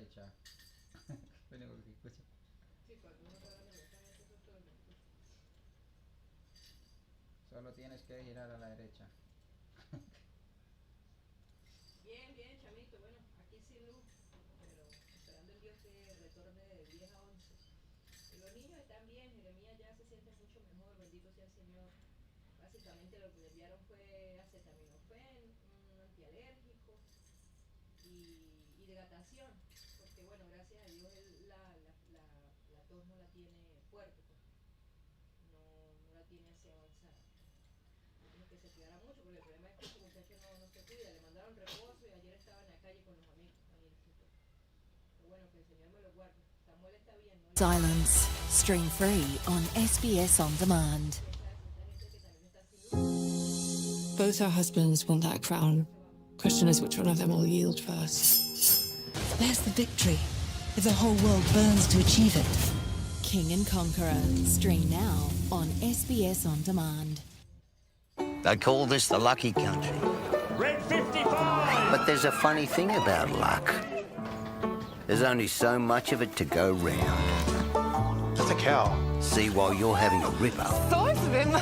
derecha. Lo único que escucho. Solo tienes que girar a la derecha. Bien, bien, chamito. Bueno, aquí sin luz, pero esperando el Dios que retorne de 10 a 11. Y los niños están bien, Jeremías ya se siente mucho mejor, bendito sea el Señor. Básicamente lo que le enviaron fue acetaminofén, un antialérgico y hidratación, porque bueno, gracias a Dios la tos no la tiene fuerte, pues. No la tiene así avanzada. Que se cuidara mucho, porque el problema es que este muchacho no se cuida, le mandaron reposo y ayer estaba en la calle con los amigos. Pero bueno, que el Señor me lo guarde. Samuel está bien, ¿no? Silence. Stream free on SBS On Demand. Both our husbands want that crown. Question is which one of them will yield first. There's the victory. If the whole world burns to achieve it. King and Conqueror. Stream now on SBS On Demand. They call this the lucky country. Red 55! But there's a funny thing about luck. There's only so much of it to go round. That's a cow. See, while you're having a ripper, Both of him.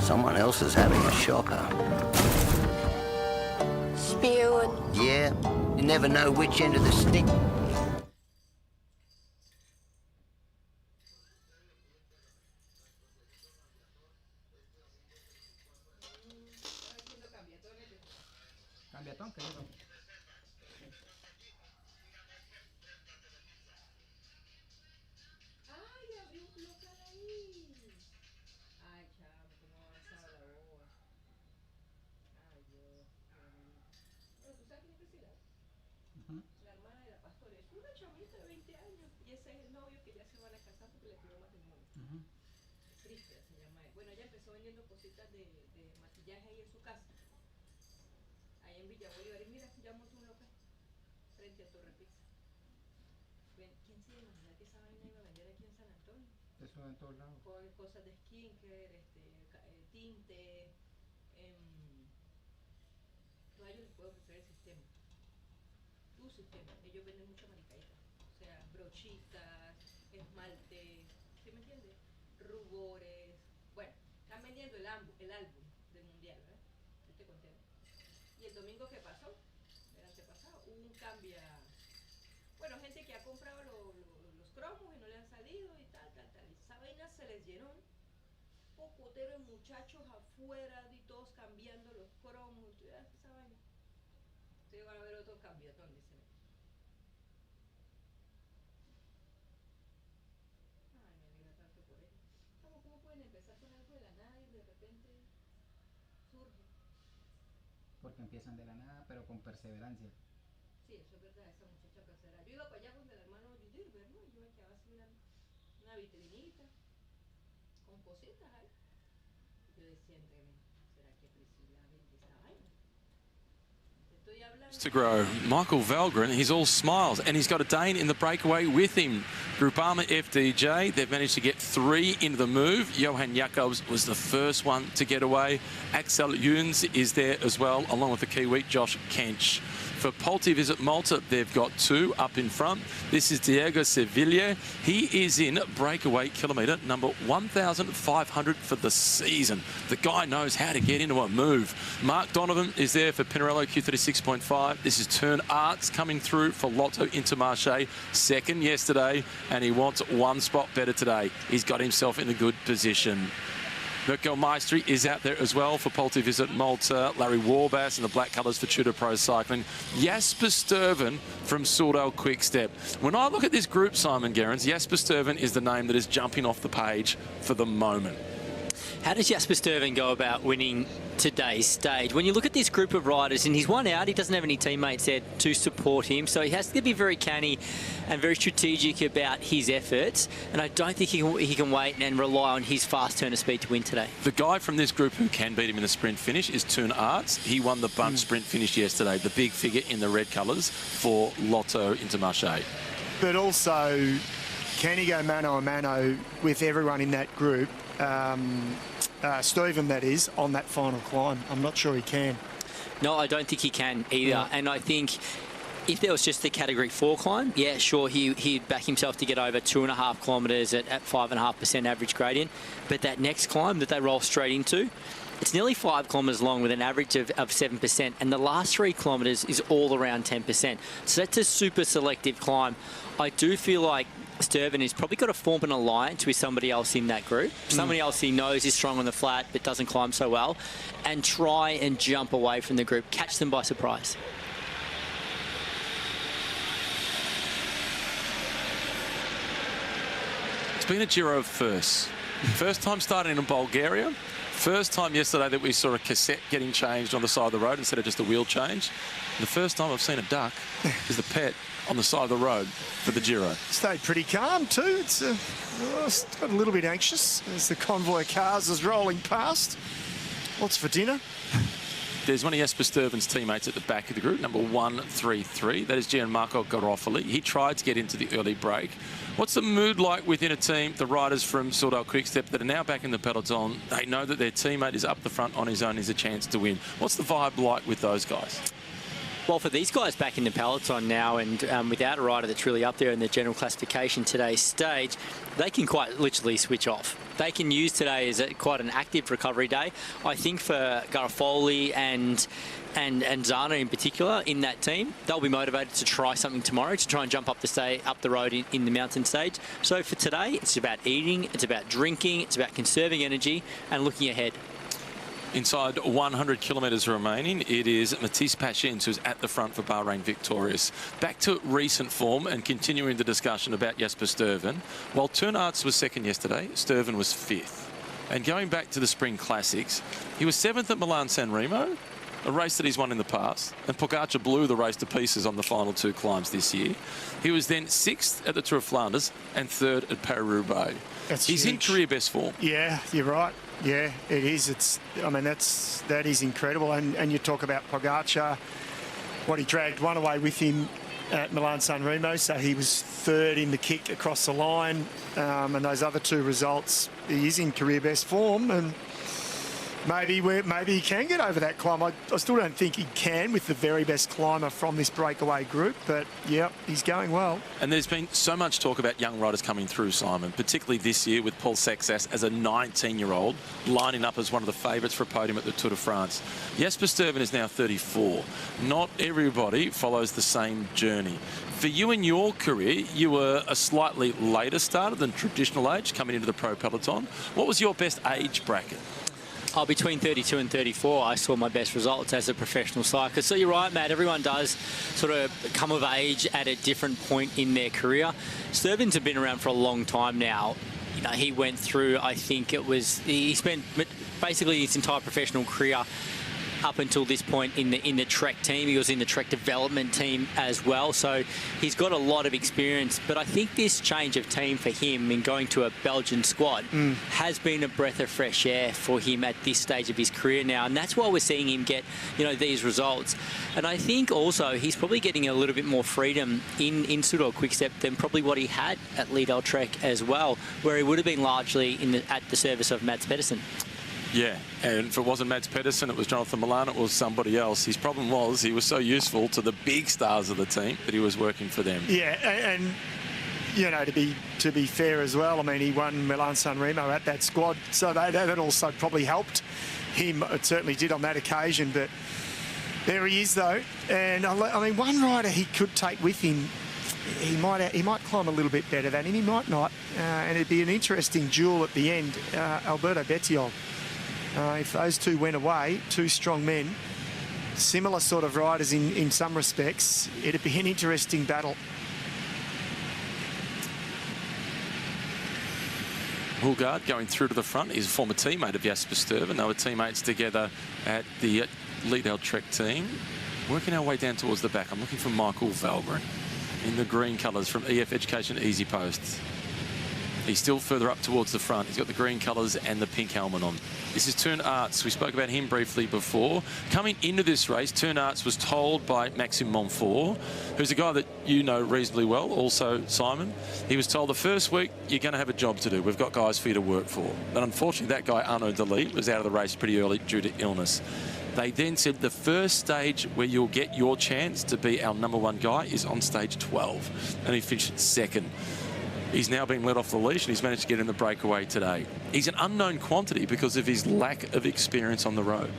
someone else is having a shocker. Spewing. Yeah, you never know which end of the stick. Cambiatón, que digo. ¡Ay, abrió un local ahí! Ay, chamo, cómo ha avanzado la boba. Ay, Dios. Bueno, ¿tú sabes quién es Priscila? La hermana de la pastora. Es una chamita de 20 años. Y ese es el novio que ya se van a casar porque le pidió matrimonio. Cristian se llama él. Bueno, ella empezó vendiendo cositas de maquillaje ahí en su casa. Ahí en Villa Bolívar. Y mira, ya montó un local frente a Torre Pizza. ¿Quién se imagina que esa vaina iba a vender aquí en San Antonio? Eso en todos lados. Con cosas de skincare, tinte, no, a ellos les puedo ofrecer el sistema. Tu sistema. Ellos venden mucha maricadita. O sea, brochitas, esmalte, ¿sí me entiendes? Rubores. Bueno, están vendiendo el álbum del mundial, ¿verdad? Yo te conté. Y el domingo que pasó, el antepasado, hubo un cambio. Bueno, gente que ha comprado los cromos y no le han salido y tal. Y esa vaina se les llenó. Pocotero de muchachos afuera y todos cambiando los cromos. ¿Tú ves esa vaina? Ustedes van a ver otro cambiatón, dicen. Ay, me alegra tanto por ellos. ¿Cómo pueden empezar con algo de la nada y de repente surge? Porque empiezan de la nada, pero con perseverancia. Sí, eso es verdad, esa muchacha persevera. Yo iba para allá con el hermano Judilbert, ¿no? Yo me quedaba así una vitrinita con cositas ahí. Yo decía entre mí, ¿será que Priscila vende esa vaina? Estoy hablando. To grow. Michael Valgren, he's all smiles, and he's got a Dane in the breakaway with him. Groupama FDJ, they've managed to get 3 into the move. Johan Jacobs was the first one to get away. Axel Juns is there as well, along with the Kiwi, Josh Kench. For Polte Visit Malta, they've got 2 up in front. This is Diego Sevilla. He is in breakaway kilometre number 1,500 for the season. The guy knows how to get into a move. Mark Donovan is there for Pinarello Q36.5. This is Turn Arts coming through for Lotto Intermarché. Second yesterday, and he wants 1 spot better today. He's got himself in a good position. Mirko Maestri is out there as well for Polte Visit Malta. Larry Warbass in the black colours for Tudor Pro Cycling. Jasper Sturven from Sourdale Quickstep. When I look at this group, Simon Gerrans, Jasper Sturven is the name that is jumping off the page for the moment. How does Jasper Sturven go about winning today's stage? When you look at this group of riders, and he's one out, he doesn't have any teammates there to support him, so he has to be very canny and very strategic about his efforts, and I don't think he can wait and rely on his fast turn of speed to win today. The guy from this group who can beat him in the sprint finish is Turn Arts. He won the bunch sprint finish yesterday, the big figure in the red colours for Lotto Intermarché. But also, can he go mano a mano with everyone in that group? Stephen, that is, on that final climb. I'm not sure he can. No, I don't think he can either. And I think If there was just the Category 4 climb, yeah, sure, he'd back himself to get over 2.5 kilometres at 5.5% average gradient. But that next climb that they roll straight into, it's nearly 5 kilometres long with an average of 7%, and the last 3 kilometres is all around 10%. So that's a super selective climb. I do feel like Sturven has probably got to form an alliance with somebody else in that group, somebody else he knows is strong on the flat but doesn't climb so well, and try and jump away from the group, catch them by surprise. It's been a Giro of firsts. First time starting in Bulgaria. First time yesterday that we saw a cassette getting changed on the side of the road instead of just a wheel change. And the first time I've seen a duck is the pet on the side of the road for the Giro. Stayed pretty calm too. It's got a little bit anxious as the convoy of cars is rolling past. What's for dinner? There's one of Jesper Sturven's teammates at the back of the group, number 133. That is Gianmarco Garofoli. He tried to get into the early break. What's the mood like within a team, the riders from Soudal Quickstep that are now back in the peloton? They know that their teammate is up the front on his own, is a chance to win. What's the vibe like with those guys? Well, for these guys back in the peloton now, and without a rider that's really up there in the general classification today's stage, they can quite literally switch off. They can use today as quite an active recovery day. I think for Garofoli and Zana in particular in that team, they'll be motivated to try something tomorrow, to try and jump up the road in the mountain stage. So for today, it's about eating, it's about drinking, it's about conserving energy and looking ahead. Inside 100 kilometres remaining, it is Matisse Pachins who's at the front for Bahrain victorious. Back to recent form and continuing the discussion about Jesper Sturven. While Teun Aerts was second yesterday, Sturven was fifth. And going back to the Spring Classics, he was seventh at Milan-San Remo, a race that he's won in the past, and Pogacar blew the race to pieces on the final 2 climbs this year. He was then sixth at the Tour of Flanders and third at Paris-Roubaix. He's huge. In career best form. Yeah, you're right. Yeah, it is. That is incredible. And you talk about Pogacar, what he dragged one away with him at Milan-San Remo, so he was third in the kick across the line, and those other 2 results, he is in career best form, and maybe he can get over that climb. I still don't think he can with the very best climber from this breakaway group, but yeah, he's going well. And there's been so much talk about young riders coming through, Simon, particularly this year with Paul Sexas as a 19-year-old lining up as one of the favourites for a podium at the Tour de France. Jesper Sturven is now 34. Not everybody follows the same journey. For you in your career, you were a slightly later starter than traditional age coming into the pro peloton. What was your best age bracket? Between 32 and 34, I saw my best results as a professional cyclist. So you're right, Matt, everyone does sort of come of age at a different point in their career. Sturven's have been around for a long time now. You know, he went through, I think he spent basically his entire professional career up until this point in the Trek team. He was in the Trek development team as well, so he's got a lot of experience. But I think this change of team for him in going to a Belgian squad has been a breath of fresh air for him at this stage of his career now, and that's why we're seeing him get, you know, these results. And I think also he's probably getting a little bit more freedom in Soudal Quickstep than probably what he had at Lidl Trek as well, where he would have been largely at the service of Mads Pedersen. Yeah, and if it wasn't Mads Pedersen, it was Jonathan Milan, it was somebody else. His problem was he was so useful to the big stars of the team that he was working for them. Yeah, and you know, to be fair as well, I mean, he won Milan-San Remo at that squad, so that also probably helped him. It certainly did on that occasion, but there he is, though. And I mean, one rider he could take with him, he might climb a little bit better than him, he might not, and it'd be an interesting duel at the end, Alberto Bettiol. If those 2 went away, 2 strong men, similar sort of riders in some respects, it'd be an interesting battle. Hulgaard going through to the front. He's a former teammate of Jesper Sturven. They were teammates together at the Lidl Trek team. Working our way down towards the back, I'm looking for Michael Valgren in the green colours from EF Education Easy Posts. He's still further up towards the front. He's got the green colours and the pink helmet on. This is Teun Aerts. We spoke about him briefly before. Coming into this race, Teun Aerts was told by Maxime Montfort, who's a guy that you know reasonably well, also Simon. He was told the first week, you're going to have a job to do. We've got guys for you to work for. But unfortunately, that guy, Arnaud Delis, was out of the race pretty early due to illness. They then said the first stage where you'll get your chance to be our #1 guy is on stage 12, and he finished second. He's now been let off the leash and he's managed to get in the breakaway today. He's an unknown quantity because of his lack of experience on the road.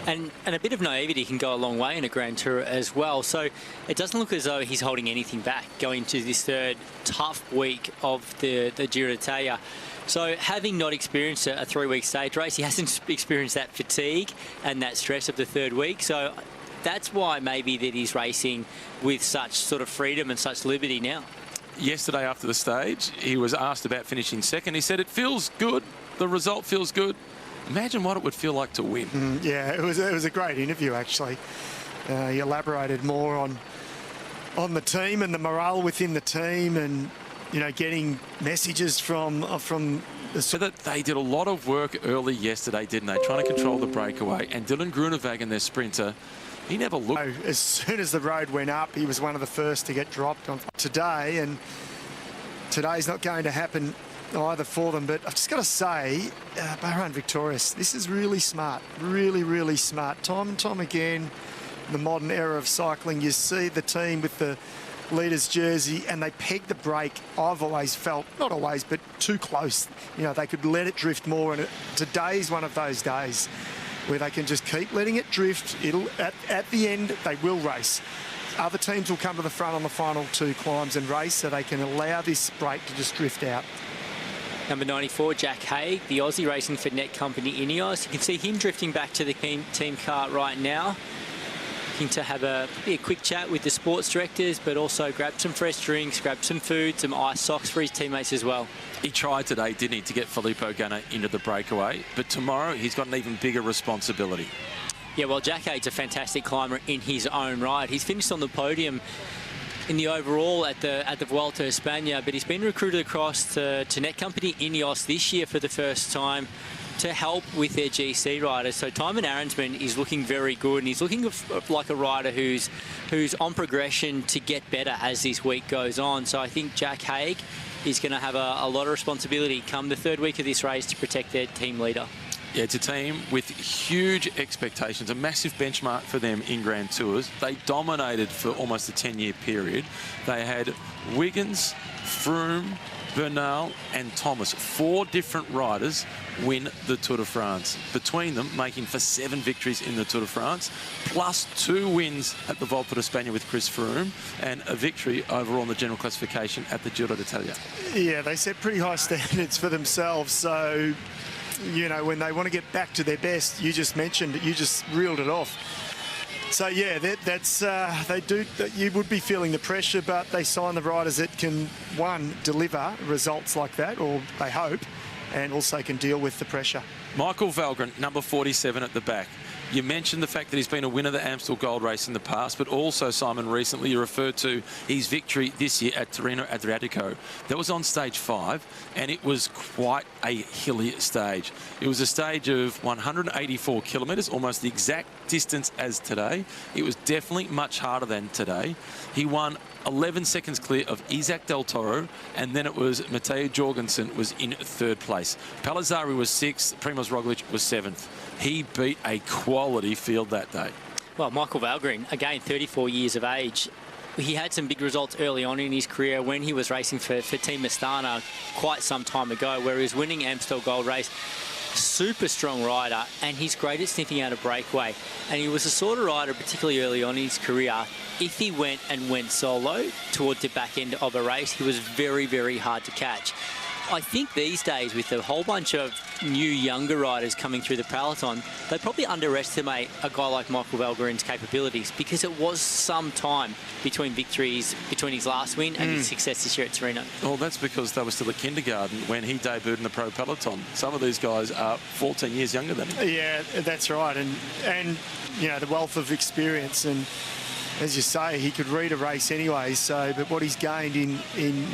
And a bit of naivety can go a long way in a Grand Tour as well. So it doesn't look as though he's holding anything back going into this third tough week of the Giro d'Italia. So having not experienced a 3-week stage race, he hasn't experienced that fatigue and that stress of the third week. So that's why maybe that he's racing with such sort of freedom and such liberty now. Yesterday after the stage, he was asked about finishing second. He said, it feels good. The result feels good. Imagine what it would feel like to win. Yeah, it was a great interview, actually. He elaborated more on the team and the morale within the team, and getting messages from the... So that they did a lot of work early yesterday, didn't they? Trying to control the breakaway. And Dylan Groenewegen, their sprinter, he never looked... As soon as the road went up, he was one of the first to get dropped on today, and today's not going to happen either for them. But I've just got to say, Bahrain victorious. This is really smart, really, really smart. Time and time again, the modern era of cycling, you see the team with the leader's jersey and they peg the brake. I've always felt, not always, but too close. They could let it drift more, and today's one of those days where they can just keep letting it drift. It'll at the end, they will race. Other teams will come to the front on the final 2 climbs and race, so they can allow this brake to just drift out. Number 94, Jack Haig, the Aussie racing for Net Company Ineos. You can see him drifting back to the team car right now. Looking to have a quick chat with the sports directors, but also grab some fresh drinks, grab some food, some ice socks for his teammates as well. He tried today, didn't he, to get Filippo Ganna into the breakaway, but tomorrow he's got an even bigger responsibility. Yeah, well, Jack Haig's a fantastic climber in his own right. He's finished on the podium in the overall at the Vuelta a España, but he's been recruited across to Net Company Ineos this year for the first time to help with their GC riders. So Tymon Arensman is looking very good, and he's looking like a rider who's on progression to get better as this week goes on. So I think Jack Haig is going to have a lot of responsibility come the third week of this race to protect their team leader. Yeah, it's a team with huge expectations, a massive benchmark for them in Grand Tours. They dominated for almost a 10-year period. They had Wiggins, Froome, Bernal and Thomas, 4 different riders win the Tour de France. Between them, making for 7 victories in the Tour de France, plus 2 wins at the Volta a España with Chris Froome, and a victory overall in the general classification at the Giro d'Italia. Yeah, they set pretty high standards for themselves, so... when they want to get back to their best, you just mentioned it, you just reeled it off. So yeah, you would be feeling the pressure, but they sign the riders that can, one, deliver results like that, or they hope, and also can deal with the pressure. Michael Valgren, number 47 at the back. You mentioned the fact that he's been a winner of the Amstel Gold Race in the past, but also, Simon, recently you referred to his victory this year at Tirreno Adriatico. That was on stage 5, and it was quite a hilly stage. It was a stage of 184 kilometres, almost the exact distance as today. It was definitely much harder than today. He won 11 seconds clear of Isaac Del Toro, and then it was Matteo Jorgensen was in 3rd place. Palazzari was 6th, Primoz Roglic was 7th. He beat a quality field that day. Well, Michael Valgren, again, 34 years of age. He had some big results early on in his career when he was racing for Team Astana quite some time ago, where he was winning Amstel Gold Race. Super strong rider, and he's great at sniffing out a breakaway. And he was the sort of rider, particularly early on in his career, if he went solo toward the back end of a race, he was very, very hard to catch. I think these days, with a whole bunch of new younger riders coming through the Peloton, they probably underestimate a guy like Michael Valgren's capabilities, because it was some time between victories, between his last win and his success this year at Tirreno. Well, that's because they were still at kindergarten when he debuted in the Pro Peloton. Some of these guys are 14 years younger than him. Yeah, that's right. And the wealth of experience, and as you say, he could read a race anyway. So, but what he's gained in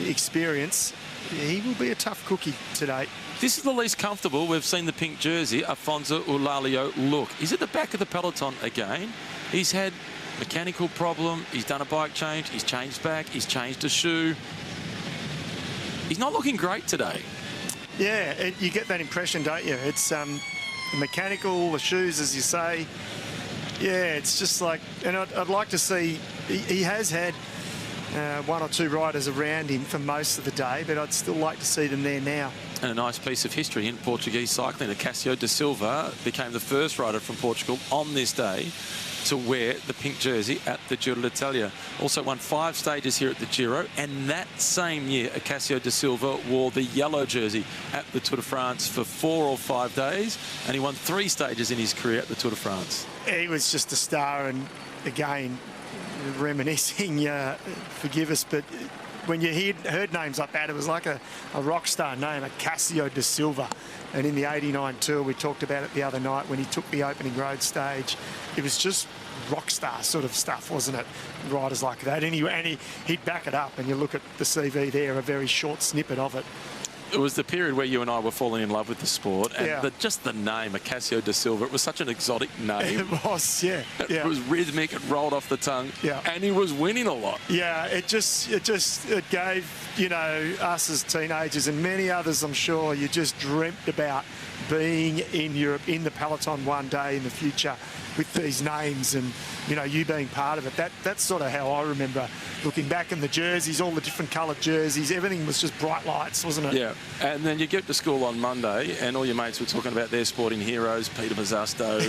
experience, he will be a tough cookie today. This is the least comfortable we've seen the pink jersey, Afonso Eulalio, look. He's at the back of the peloton again. He's had mechanical problem. He's done a bike change. He's changed back. He's changed a shoe. He's not looking great today. Yeah, you get that impression, don't you? It's the mechanical, the shoes, as you say. Yeah, it's just like, and I'd like to see, he has had one or two riders around him for most of the day, but I'd still like to see them there now. And a nice piece of history in Portuguese cycling. Acasio da Silva became the first rider from Portugal on this day to wear the pink jersey at the Giro d'Italia. Also won 5 stages here at the Giro, and that same year Acasio da Silva wore the yellow jersey at the Tour de France for 4 or 5 days, and he won 3 stages in his career at the Tour de France. He was just a star, and again, reminiscing, forgive us, but when you heard names like that, it was like a rock star name, Acasio da Silva. And in the 89 Tour, we talked about it the other night when he took the opening road stage. It was just rock star sort of stuff, wasn't it? Riders like that. And he'd back it up, and you look at the CV there, a very short snippet of it. It was the period where you and I were falling in love with the sport, and Yeah. just the name, Acasio da Silva, it was such an exotic name. It was, yeah. It was rhythmic, it rolled off the tongue, Yeah. and he was winning a lot. Yeah, it gave, us as teenagers and many others, I'm sure, you just dreamt about being in Europe, in the Peloton one day in the future with these names, and, you being part of it. That's sort of how I remember looking back in the jerseys, all the different coloured jerseys, everything was just bright lights, wasn't it? Yeah, and then you get to school on Monday and all your mates were talking about their sporting heroes, Peter Mazzasto,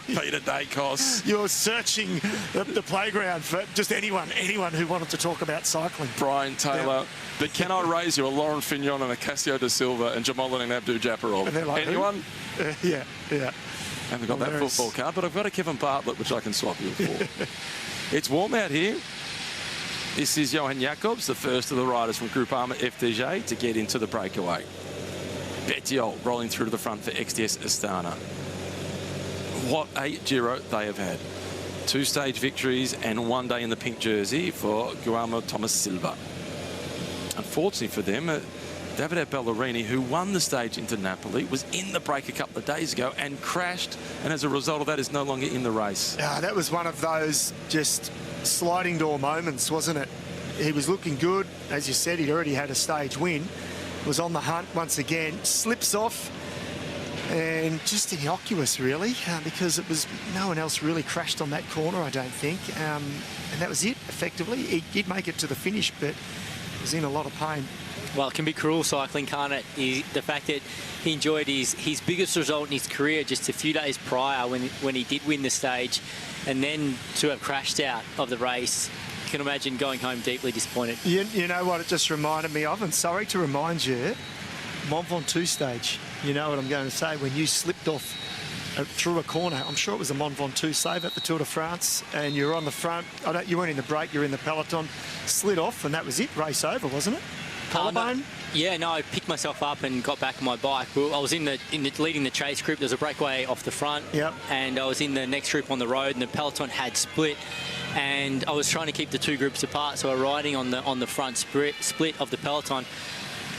Peter Dacos. You're searching the playground for just anyone who wanted to talk about cycling. Brian Taylor. Yeah. But can I raise you a Lauren Fignon and a Acasio da Silva and Jamolin Abdu Japarov? And they're like, anyone? Yeah. I haven't got that football card, but I've got a Kevin Bartlett, which I can swap you for. It's warm out here. This is Johan Jacobs, the first of the riders from Groupama FDJ to get into the breakaway. Bettiol rolling through to the front for XDS Astana. What a Giro they have had. 2-stage victories and 1 day in the pink jersey for Guillermo Thomas Silva. Unfortunately for them, Davide Ballerini, who won the stage into Napoli, was in the break a couple of days ago and crashed, and as a result of that is no longer in the race. That was one of those just sliding door moments, wasn't it? He was looking good. As you said, he'd already had a stage win. Was on the hunt once again. Slips off, and just innocuous, really, because it was no one else really crashed on that corner, I don't think. And that was it, effectively. He did make it to the finish, but was in a lot of pain. Well, it can be cruel cycling, can't it? The fact that he enjoyed his biggest result in his career just a few days prior when he did win the stage, and then to have crashed out of the race. You can imagine going home deeply disappointed. You know what it just reminded me of, and sorry to remind you, Mont Ventoux stage. You know what I'm going to say, when you slipped off through a corner. I'm sure it was a Mont Ventoux save at the Tour de France, and you're on the front. You weren't in the break, you're in the peloton. Slid off, and that was it. Race over, wasn't it? Collarbone? No, I picked myself up and got back on my bike. I was leading the chase group. There's a breakaway off the front, and I was in the next group on the road, and the peloton had split, and I was trying to keep the two groups apart. So we're riding on the front split of the peloton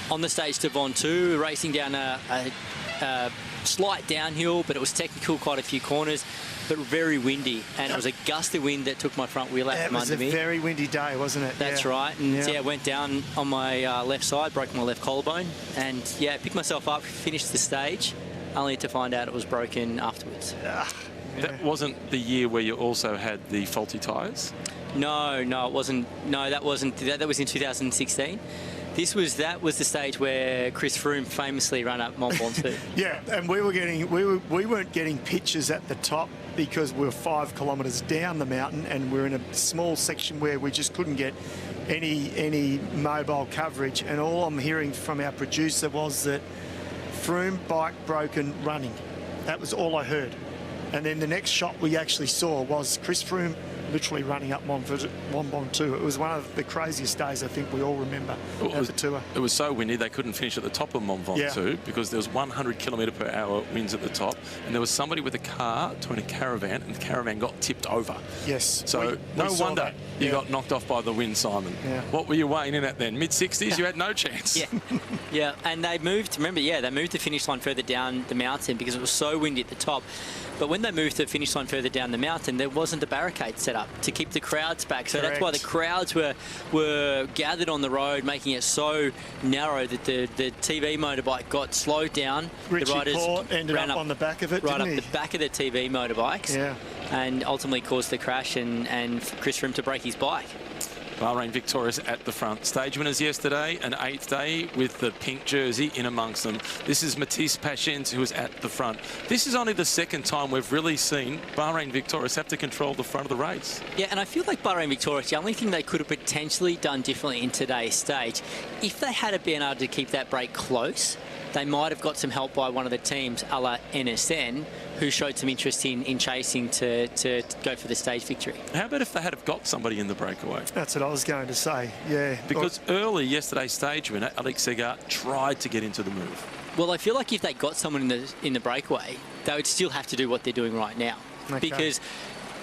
on the stage to Ventoux, racing down a slight downhill, but it was technical, quite a few corners, but very windy, and it was a gust of wind that took my front wheel out from under me. It was a very windy day, wasn't it? That's right, and went down on my left side, broke my left collarbone, and picked myself up, finished the stage, only to find out it was broken afterwards. That wasn't the year where you also had the faulty tyres? No, it wasn't. No, that wasn't. That was in 2016. That was the stage where Chris Froome famously ran up Mont Ventoux. And we weren't getting pictures at the top because we were 5 kilometres down the mountain, and we're in a small section where we just couldn't get any mobile coverage. And all I'm hearing from our producer was that Froome bike broken running. That was all I heard. And then the next shot we actually saw was Chris Froome literally running up Mont Ventoux. It was one of the craziest days I think we all remember at the Tour. It was so windy they couldn't finish at the top of Mont Ventoux because there was 100 km/h winds at the top, and there was somebody with a car towing a caravan, and the caravan got tipped over. Yes. So no wonder you got knocked off by the wind, Simon. What were you weighing in at then? Mid-60s? You had no chance. And they moved, they moved the finish line further down the mountain because it was so windy at the top. But when they moved the finish line further down the mountain, there wasn't a barricade set up. up to keep the crowds back. So Correct. that's why the crowds were gathered on the road, making it so narrow that the TV motorbike got slowed down. Richie the riders Port ended ran up on the back of it, right didn't up he? the back of the TV motorbikes, Yeah. and ultimately caused the crash and Chris Froome to break his bike. Bahrain victorious at the front. Stage winners yesterday, an 8th day with the pink jersey in amongst them. This is Matisse Pachens, who was at the front. This is only the second time we've really seen Bahrain victorious have to control the front of the race. Yeah, and I feel like Bahrain victorious, the only thing they could have potentially done differently in today's stage, if they had been able to keep that break close, they might have got some help by one of the teams, a la NSN, who showed some interest in chasing to go for the stage victory. How about if they had have got somebody in the breakaway? That's what I was going to say, yeah. Because early yesterday's stage winner, Alex Segar, tried to get into the move. Well, I feel like if they got someone in the breakaway, they would still have to do what they're doing right now. Okay. Because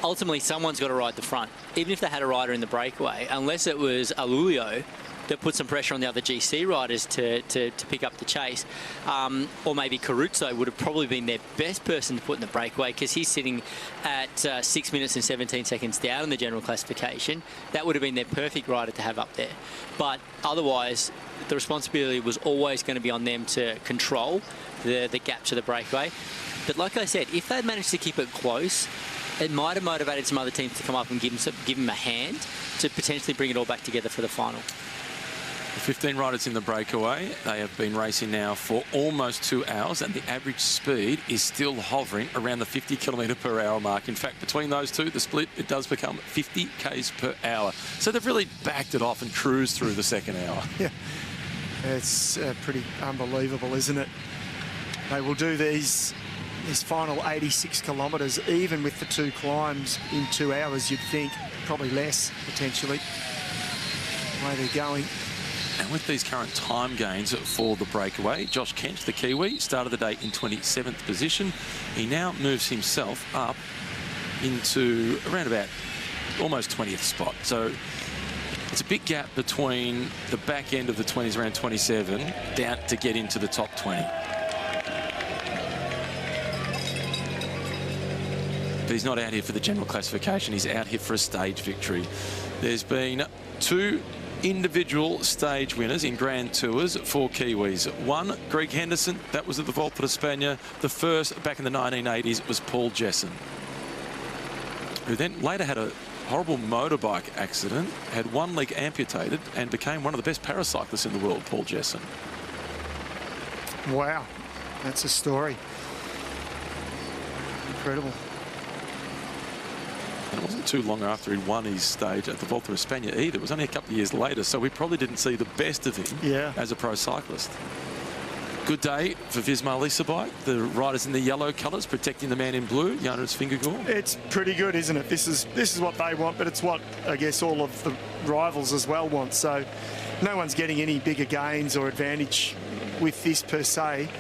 ultimately someone's got to ride the front. Even if they had a rider in the breakaway, unless it was Alulio that put some pressure on the other GC riders to pick up the chase, or maybe Caruso would have probably been their best person to put in the breakaway, because he's sitting at 6 minutes and 17 seconds down in the general classification. That would have been their perfect rider to have up there. But otherwise, the responsibility was always going to be on them to control the gap to the breakaway. But like I said, if they'd managed to keep it close, it might have motivated some other teams to come up and give them a hand to potentially bring it all back together for the final. 15 riders in the breakaway. They have been racing now for almost 2 hours, and the average speed is still hovering around the 50 km/h mark. In fact, between those two, the split, it does become 50 k's per hour. So they've really backed it off and cruised through the second hour. Yeah, it's pretty unbelievable, isn't it? They will do these final 86 kilometres, even with the 2 climbs in 2 hours, you'd think. Probably less, potentially, the way they're going. And with these current time gains for the breakaway, Josh Kent, the Kiwi, started the day in 27th position. He now moves himself up into around about almost 20th spot. So it's a big gap between the back end of the 20s, around 27, down to get into the top 20. But he's not out here for the general classification. He's out here for a stage victory. There's been 2 individual stage winners in Grand Tours for Kiwis. One, Greg Henderson, that was at the Volta de España. The first, back in the 1980s, was Paul Jessen, who then later had a horrible motorbike accident, had one leg amputated, and became one of the best paracyclists in the world, Paul Jessen. Wow, that's a story. Incredible. And it wasn't too long after he'd won his stage at the Volta de España either. It was only a couple of years later, so we probably didn't see the best of him as a pro cyclist. Good day for Visma Lisa bike. The riders in the yellow colours protecting the man in blue, Jonas Vingegaard. It's pretty good, isn't it? This is what they want, but it's what I guess all of the rivals as well want. So no one's getting any bigger gains or advantage with this per se.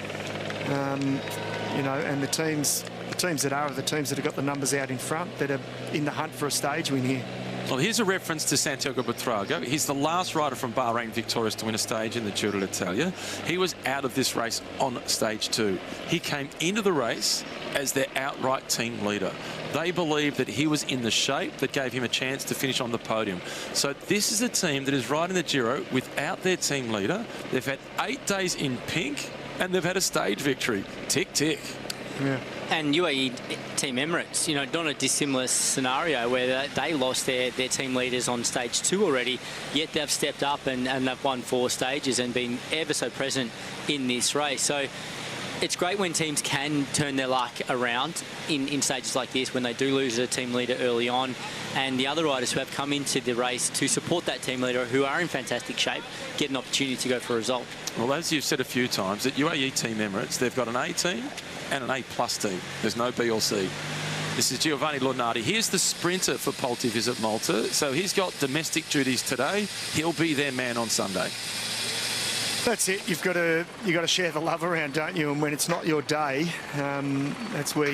You know, and the teams that are the teams that have got the numbers out in front that are in the hunt for a stage win here. Well, here's a reference to Santiago Buitrago. He's the last rider from Bahrain victorious to win a stage in the Giro d'Italia. He was out of this race on stage 2. He came into the race as their outright team leader. They believed that he was in the shape that gave him a chance to finish on the podium. So this is a team that is riding the Giro without their team leader. They've had 8 days in pink, and they've had a stage victory. Tick, tick. Yeah. And UAE Team Emirates, you know, not a dissimilar scenario where they lost their team leaders on stage 2 already, yet they've stepped up and they've won 4 stages and been ever so present in this race. So it's great when teams can turn their luck around in stages like this, when they do lose a team leader early on, and the other riders who have come into the race to support that team leader, who are in fantastic shape, get an opportunity to go for a result. Well, as you've said a few times, at UAE Team Emirates, they've got an A team and an A+ team. There's no B or C. This is Giovanni Lunardi. Here's the sprinter for Polti Visit Malta. So he's got domestic duties today. He'll be their man on Sunday. That's it. You've got to share the love around, don't you? And when it's not your day, that's where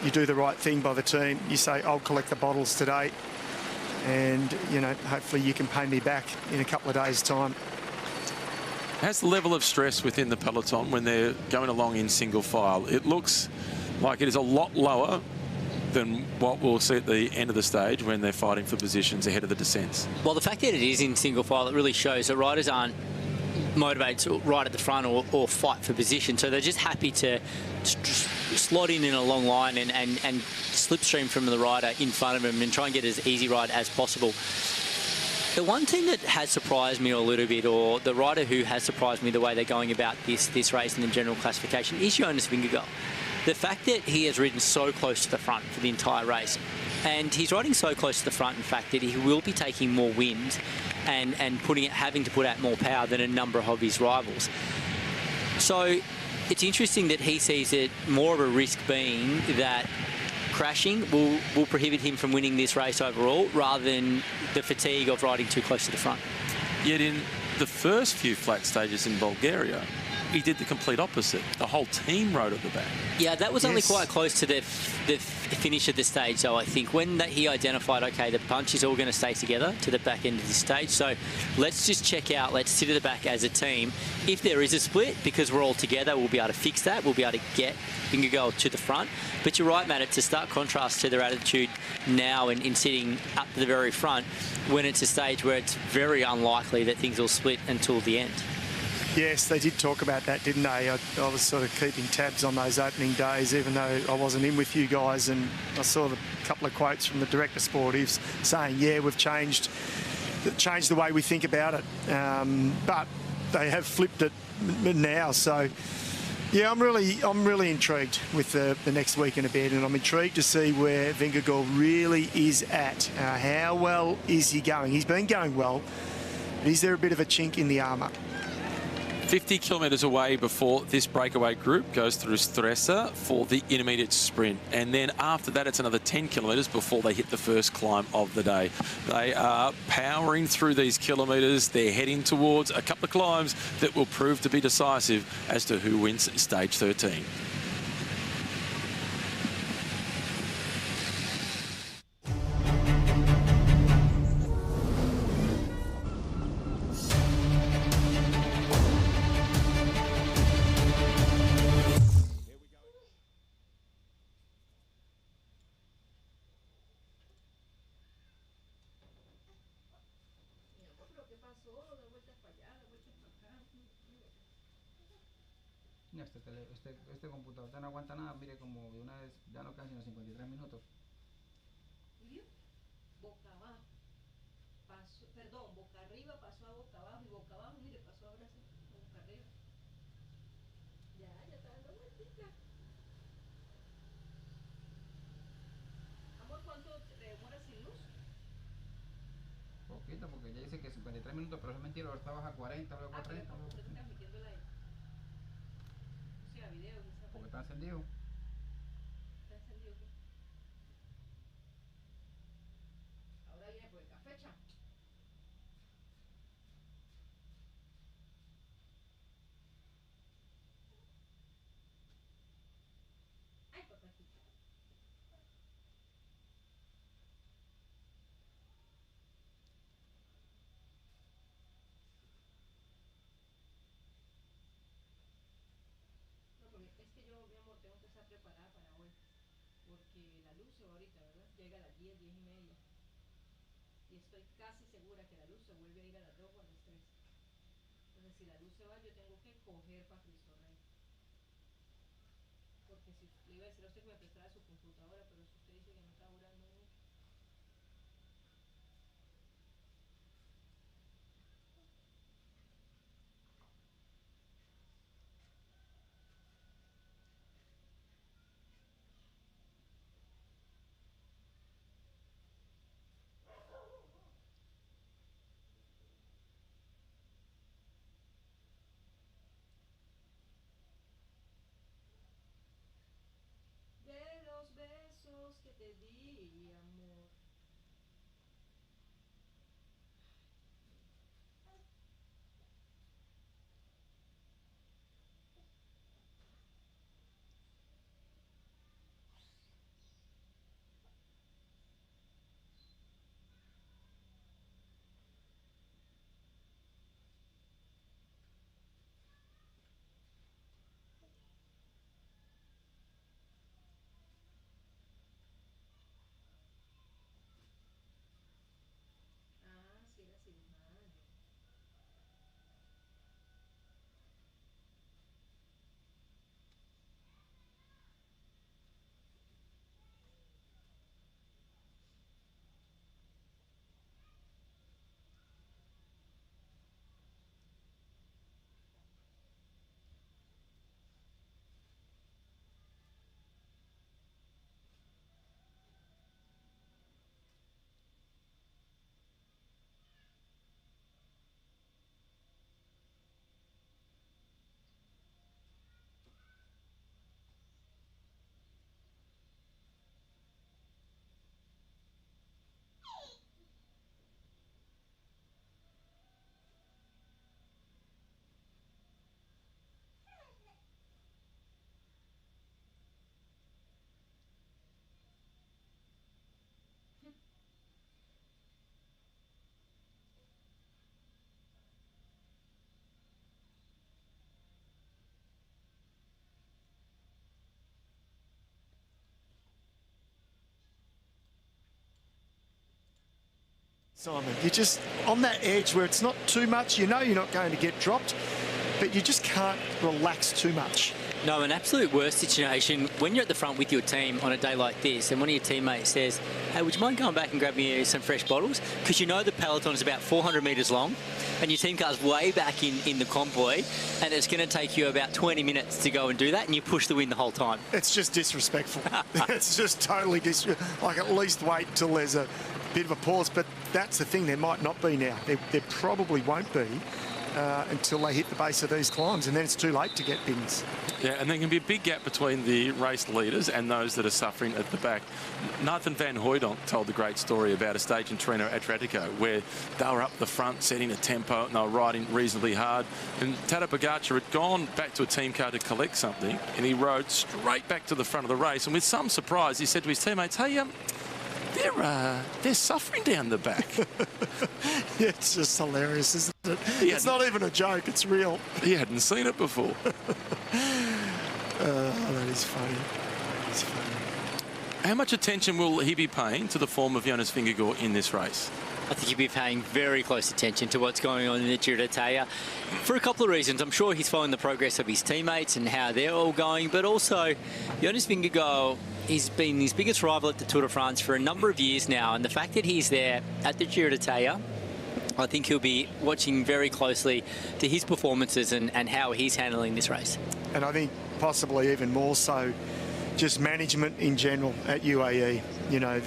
you do the right thing by the team. You say, I'll collect the bottles today, and you know, hopefully you can pay me back in a couple of days' time. How's the level of stress within the peloton when they're going along in single file? It looks like it is a lot lower than what we'll see at the end of the stage when they're fighting for positions ahead of the descents. Well, the fact that it is in single file, it really shows that riders aren't motivated to ride at the front or fight for position. So they're just happy to slot in a long line and slipstream from the rider in front of them and try and get as easy ride as possible. The one thing that has surprised me a little bit, or the rider who has surprised me the way they're going about this race in the general classification, is Jonas Vingegaard. The fact that he has ridden so close to the front for the entire race, and he's riding so close to the front, in fact, that he will be taking more wind and having to put out more power than a number of his rivals. So it's interesting that he sees it more of a risk being that crashing will prohibit him from winning this race overall, rather than the fatigue of riding too close to the front. Yet in the first few flat stages in Bulgaria, he did the complete opposite. The whole team rode at the back. Yeah, that was only quite close to the finish of the stage, though, I think, when he identified, OK, the bunch is all going to stay together to the back end of the stage. So let's just check out, let's sit at the back as a team. If there is a split, because we're all together, we'll be able to fix that. We'll be able to get Vingegaard to the front. But you're right, Matt, it's a stark contrast to their attitude now in sitting up to the very front, when it's a stage where it's very unlikely that things will split until the end. Yes, they did talk about that, didn't they? I was sort of keeping tabs on those opening days, even though I wasn't in with you guys, and I saw the couple of quotes from the director sportives saying, yeah, we've changed the way we think about it, but they have flipped it now. So, yeah, I'm really intrigued with the next week and a bit, and I'm intrigued to see where Vingegaard really is at. How well is he going? He's been going well, but is there a bit of a chink in the armour? 50 kilometres away before this breakaway group goes through Stresa for the intermediate sprint. And then after that, it's another 10 kilometres before they hit the first climb of the day. They are powering through these kilometres. They're heading towards a couple of climbs that will prove to be decisive as to who wins stage 13. Este computador no aguanta nada, mire, como de una vez ya no casi unos 53 minutos. Boca abajo, perdón, boca arriba pasó a boca abajo, y boca abajo, mire, pasó ahora sí, boca arriba. Ya está dando vueltita. Amor, ¿cuánto te demora sin luz? Poquito, porque ya dice que 53 minutos, pero es mentira, ahora estabas a 40, luego a 30. ¿Por qué transmitiendo live? O sea, video, quizás. Porque está encendido. ¿Está encendido qué? Ahora viene por el café, chamo. Ay, papachito. Es que yo, mi amor, tengo que estar preparada para hoy, porque la luz se va ahorita, ¿verdad? Llega a las 10, 10 y media, y estoy casi segura que la luz se vuelve a ir a las 2 o a las 3. Entonces, si la luz se va, yo tengo que coger para Cristo Rey, porque si le iba a decir a usted que me prestara su computadora, pero si usted dice que no está durando mucho. De los besos que te di. Simon, you're just on that edge where it's not too much. You know you're not going to get dropped, but you just can't relax too much. No, an absolute worst situation when you're at the front with your team on a day like this and one of your teammates says, hey, would you mind going back and grab me some fresh bottles? Because you know the peloton is about 400 metres long and your team car's way back in the convoy and it's going to take you about 20 minutes to go and do that and you push the win the whole time. It's just disrespectful. It's just totally disrespectful. Like, at least wait till there's a bit of a pause, but that's the thing, there might not be now. There probably won't be until they hit the base of these climbs, and then it's too late to get bins. Yeah, and there can be a big gap between the race leaders and those that are suffering at the back. Nathan van Hooydonk told the great story about a stage in Treno Adriatico where they were up the front setting a tempo and they were riding reasonably hard, and Tadej Pogačar had gone back to a team car to collect something and he rode straight back to the front of the race, and with some surprise he said to his teammates, hey, they're suffering down the back. Yeah, it's just hilarious, isn't it? It's not even a joke, it's real. He hadn't seen it before. That is funny. It's funny. How much attention will he be paying to the form of Jonas Vingegaard in this race? I think he'll be paying very close attention to what's going on in the Giro d'Italia for a couple of reasons. I'm sure he's following the progress of his teammates and how they're all going, but also Jonas Vingegaard has been his biggest rival at the Tour de France for a number of years now, and the fact that he's there at the Giro d'Italia, I think he'll be watching very closely to his performances and how he's handling this race. And I think possibly even more so just management in general at UAE. You know,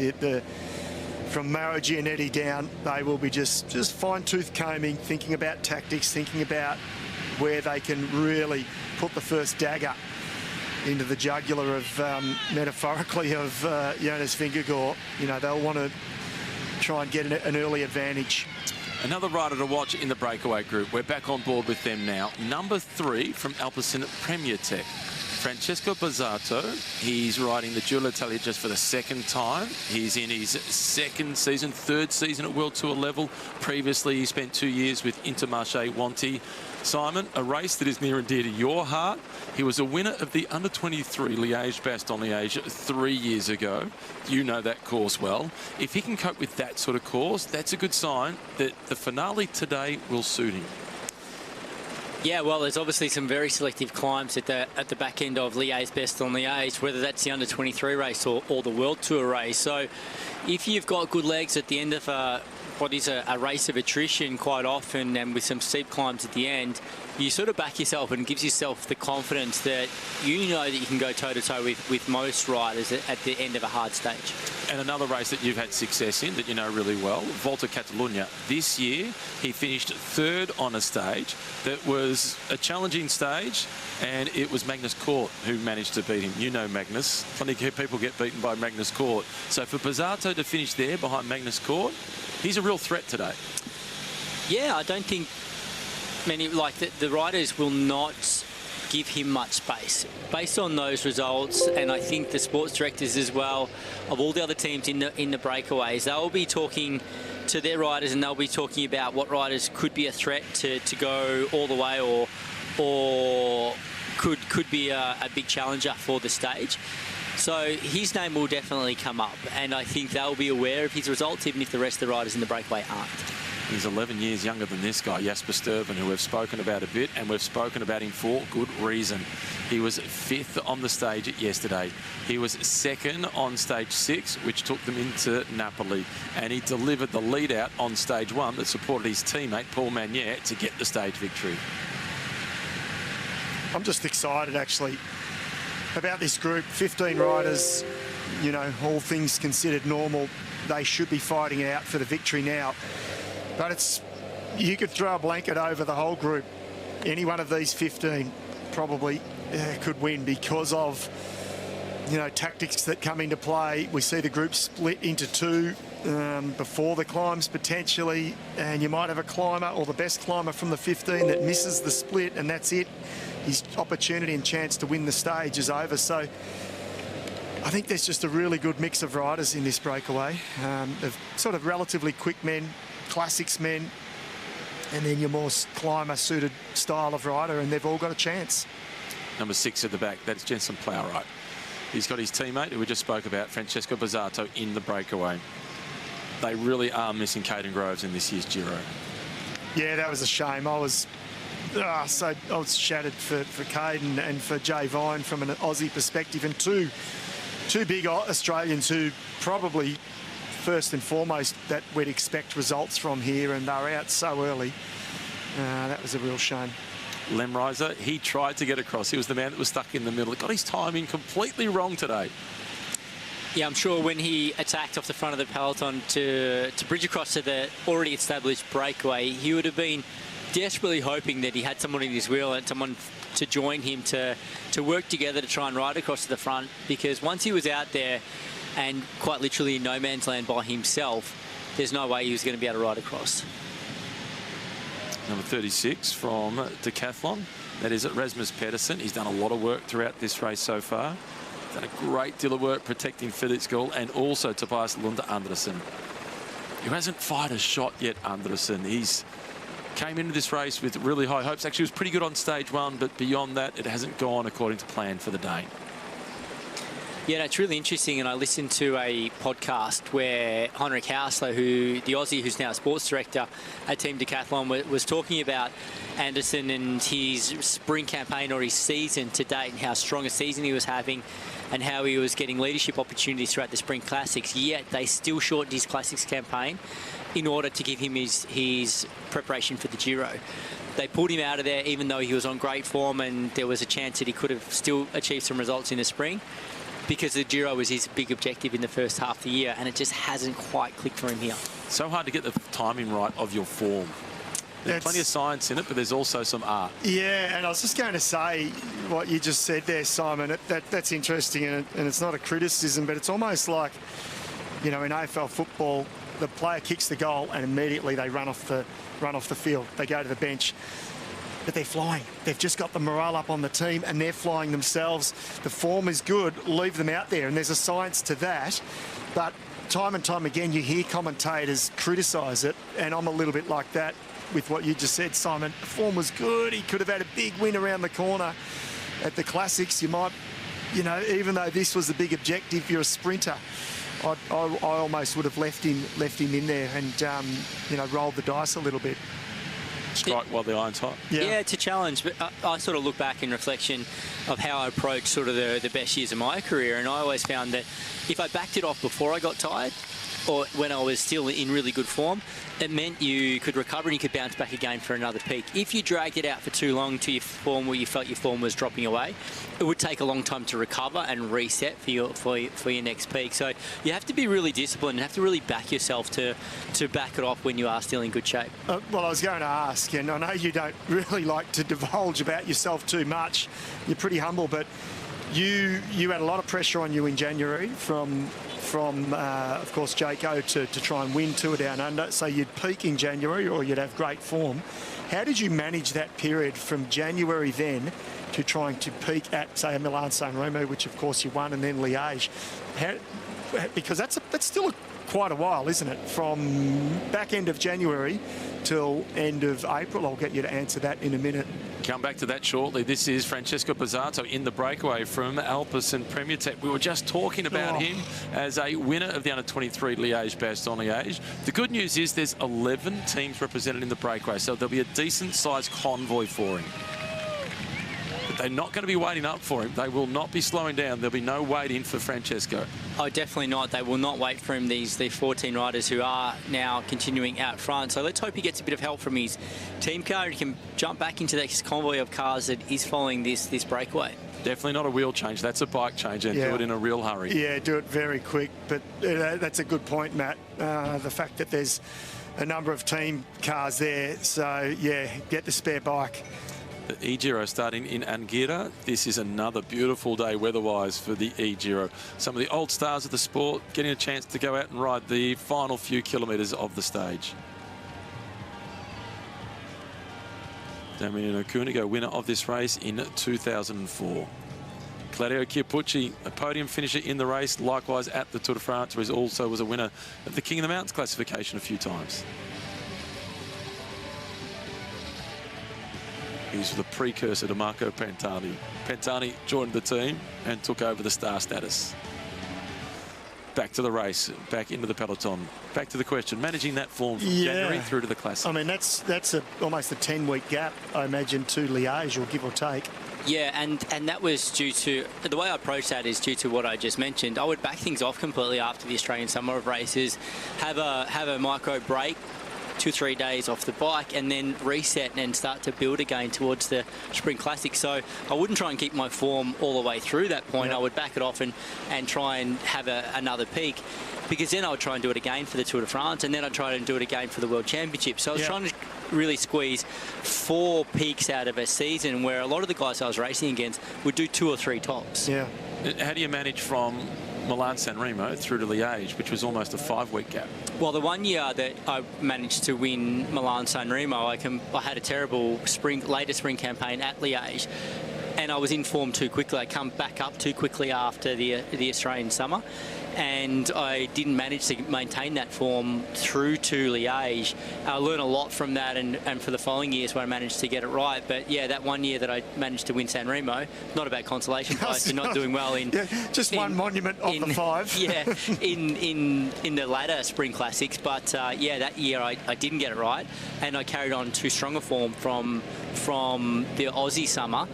from Mauro Gianetti down, they will be just fine-tooth combing, thinking about tactics, thinking about where they can really put the first dagger into the jugular of, metaphorically, of Jonas Vingegaard. You know, they'll want to try and get an early advantage. Another rider to watch in the breakaway group. We're back on board with them now. Number 3 from Alpecin Premier Tech, Francesco Bazzato. He's riding the Giro d'Italia just for the second time. He's in his third season at World Tour level. Previously, he spent 2 years with Intermarché Wanty. Simon, a race that is near and dear to your heart. He was a winner of the Under-23 Liège-Bastogne-Liège 3 years ago. You know that course well. If he can cope with that sort of course, that's a good sign that the finale today will suit him. Yeah, well, there's obviously some very selective climbs at the back end of Liège-Bastogne-Liège, whether that's the Under-23 race or the World Tour race. So if you've got good legs at the end of what is a race of attrition quite often, and with some steep climbs at the end, you sort of back yourself and gives yourself the confidence that you know that you can go toe-to-toe with most riders at the end of a hard stage. And another race that you've had success in that you know really well, Volta Catalunya. This year, he finished 3rd on a stage that was a challenging stage, and it was Magnus Cort who managed to beat him. You know Magnus. Plenty of people get beaten by Magnus Cort. So for Bazzato to finish there behind Magnus Cort, he's a real threat today. Yeah, I don't think many, like the riders will not give him much space based on those results, and I think the sports directors as well of all the other teams in the breakaways, they'll be talking to their riders and they'll be talking about what riders could be a threat to go all the way or could be a big challenger for the stage. So his name will definitely come up, and I think they'll be aware of his results even if the rest of the riders in the breakaway aren't. He's 11 years younger than this guy, Jasper Stuyven, who we've spoken about a bit, and we've spoken about him for good reason. He was 5th on the stage yesterday. He was 2nd on stage 6, which took them into Napoli, and he delivered the lead out on stage 1 that supported his teammate Paul Magnier to get the stage victory. I'm just excited, actually, about this group. 15 riders, you know, all things considered normal, they should be fighting it out for the victory now. But you could throw a blanket over the whole group. Any one of these 15 probably could win because of, you know, tactics that come into play. We see the group split into 2 before the climbs potentially, and you might have a climber or the best climber from the 15 that misses the split, and that's it. His opportunity and chance to win the stage is over. So I think there's just a really good mix of riders in this breakaway. Of sort of relatively quick men, classics men, and then your more climber-suited style of rider, and they've all got a chance. Number 6 at the back, that's Jensen Plowright. He's got his teammate, who we just spoke about, Francesco Bazzato, in the breakaway. they really are missing Caden Groves in this year's Giro. Yeah, that was a shame. I was shattered for Caden and for Jay Vine from an Aussie perspective, and two big Australians who probably first and foremost that we'd expect results from here, and they're out so early. That was a real shame. Lem Reiser, he tried to get across. He was the man that was stuck in the middle. He got his timing completely wrong today. Yeah, I'm sure when he attacked off the front of the peloton to bridge across to the already established breakaway, he would have been desperately hoping that he had someone in his wheel and someone to join him to work together to try and ride across to the front, because once he was out there and quite literally in no man's land by himself, there's no way he was going to be able to ride across. Number 36 from Decathlon, that is Rasmus Pedersen. He's done a lot of work throughout this race so far. Done a great deal of work protecting Felix Gall and also Tobias Lunde Andersen, who hasn't fired a shot yet. Andersen, he's came into this race with really high hopes. Actually, was pretty good on stage one, but beyond that, it hasn't gone according to plan for the Dane. Yeah, no, it's really interesting, and I listened to a podcast where Heinrich Hausler, the Aussie who's now sports director at Team Decathlon, was talking about Andersen and his spring campaign or his season to date, and how strong a season he was having and how he was getting leadership opportunities throughout the Spring Classics, yet they still shortened his Classics campaign in order to give him his preparation for the Giro. They pulled him out of there even though he was on great form, and there was a chance that he could have still achieved some results in the spring, because the Giro was his big objective in the first half of the year, and it just hasn't quite clicked for him here. So hard to get the timing right of your form. There's plenty of science in it, but there's also some art. Yeah, and I was just going to say what you just said there, Simon. That's interesting, and it's not a criticism, but it's almost like, you know, in AFL football, the player kicks the goal and immediately they run off the field. They go to the bench. But they're flying. They've just got the morale up on the team and they're flying themselves. The form is good. Leave them out there. And there's a science to that. But time and time again, you hear commentators criticise it. And I'm a little bit like that with what you just said, Simon. The form was good. He could have had a big win around the corner at the Classics. You might, you know, even though this was a big objective, you're a sprinter. I almost would have left him in there and, you know, rolled the dice a little bit. Strike while the iron's hot. Yeah, it's a challenge, but I sort of look back in reflection of how I approached sort of the best years of my career, and I always found that if I backed it off before I got tired, or when I was still in really good form, it meant you could recover and you could bounce back again for another peak. If you dragged it out for too long to your form where you felt your form was dropping away, it would take a long time to recover and reset for your next peak. So you have to be really disciplined and have to really back yourself to back it off when you are still in good shape. Well, I was going to ask, and I know you don't really like to divulge about yourself too much. You're pretty humble, but you had a lot of pressure on you in January from of course, Jayco to try and win Tour Down Under. So you'd peak in January or you'd have great form. How did you manage that period from January then to trying to peak at, say, Milan-San Remo, which of course you won, and then Liège? Because that's still quite a while, isn't it? From back end of January till end of April. I'll get you to answer that in a minute. Come back to that shortly. This is Francesco Pozzato in the breakaway from Alpes and Premier Tech. We were just talking about him as a winner of the Under-23 Liège-Bastogne-Liège. The good news is there's 11 teams represented in the breakaway, so there'll be a decent-sized convoy for him. But they're not going to be waiting up for him. They will not be slowing down. There'll be no waiting for Francesco. Oh, definitely not. They will not wait for him, the 14 riders who are now continuing out front. So let's hope he gets a bit of help from his team car and he can jump back into this convoy of cars that is following this breakaway. Definitely not a wheel change. That's a bike change, and do it in a real hurry. Yeah, do it very quick. But that's a good point, Matt. The fact that there's a number of team cars there. So, yeah, get the spare bike. The E-Giro starting in Anghira. This is another beautiful day weather-wise for the E-Giro. Some of the old stars of the sport getting a chance to go out and ride the final few kilometres of the stage. Damiano Cunego, winner of this race in 2004. Claudio Chiappucci, a podium finisher in the race, likewise at the Tour de France, where he also was a winner of the King of the Mountains classification a few times. He's the precursor to Marco Pantani. Pantani joined the team and took over the star status. back to the race, back into the peloton. Back to the question, managing that form from January through to the Classic. I mean, that's almost a 10-week gap, I imagine, to Liège, or give or take. Yeah, and that was due to, the way I approach that is due to what I just mentioned. I would back things off completely after the Australian Summer of races, have a micro break, 2-3 days off the bike, and then reset and start to build again towards the Spring Classic. So I wouldn't try and keep my form all the way through that point. I would back it off and try and have another peak, because then I would try and do it again for the Tour de France, and then I'd try and do it again for the World Championship. So I was trying to really squeeze 4 peaks out of a season, where a lot of the guys I was racing against would do 2 or 3 tops. Yeah. How do you manage from Milan-San Remo through to Liège, which was almost a 5-week gap? Well, the one year that I managed to win Milan-San Remo, I had a terrible later spring campaign at Liège, and I was in form too quickly. I come back up too quickly after the Australian Summer, and I didn't manage to maintain that form through to Liège. I learned a lot from that, and for the following years where I managed to get it right. But yeah, that one year that I managed to win San Remo, not a bad consolation prize for not doing well in... just one monument of the 5. Yeah, in the latter Spring Classics. But yeah, that year I didn't get it right, and I carried on too strong a form from the Aussie Summer,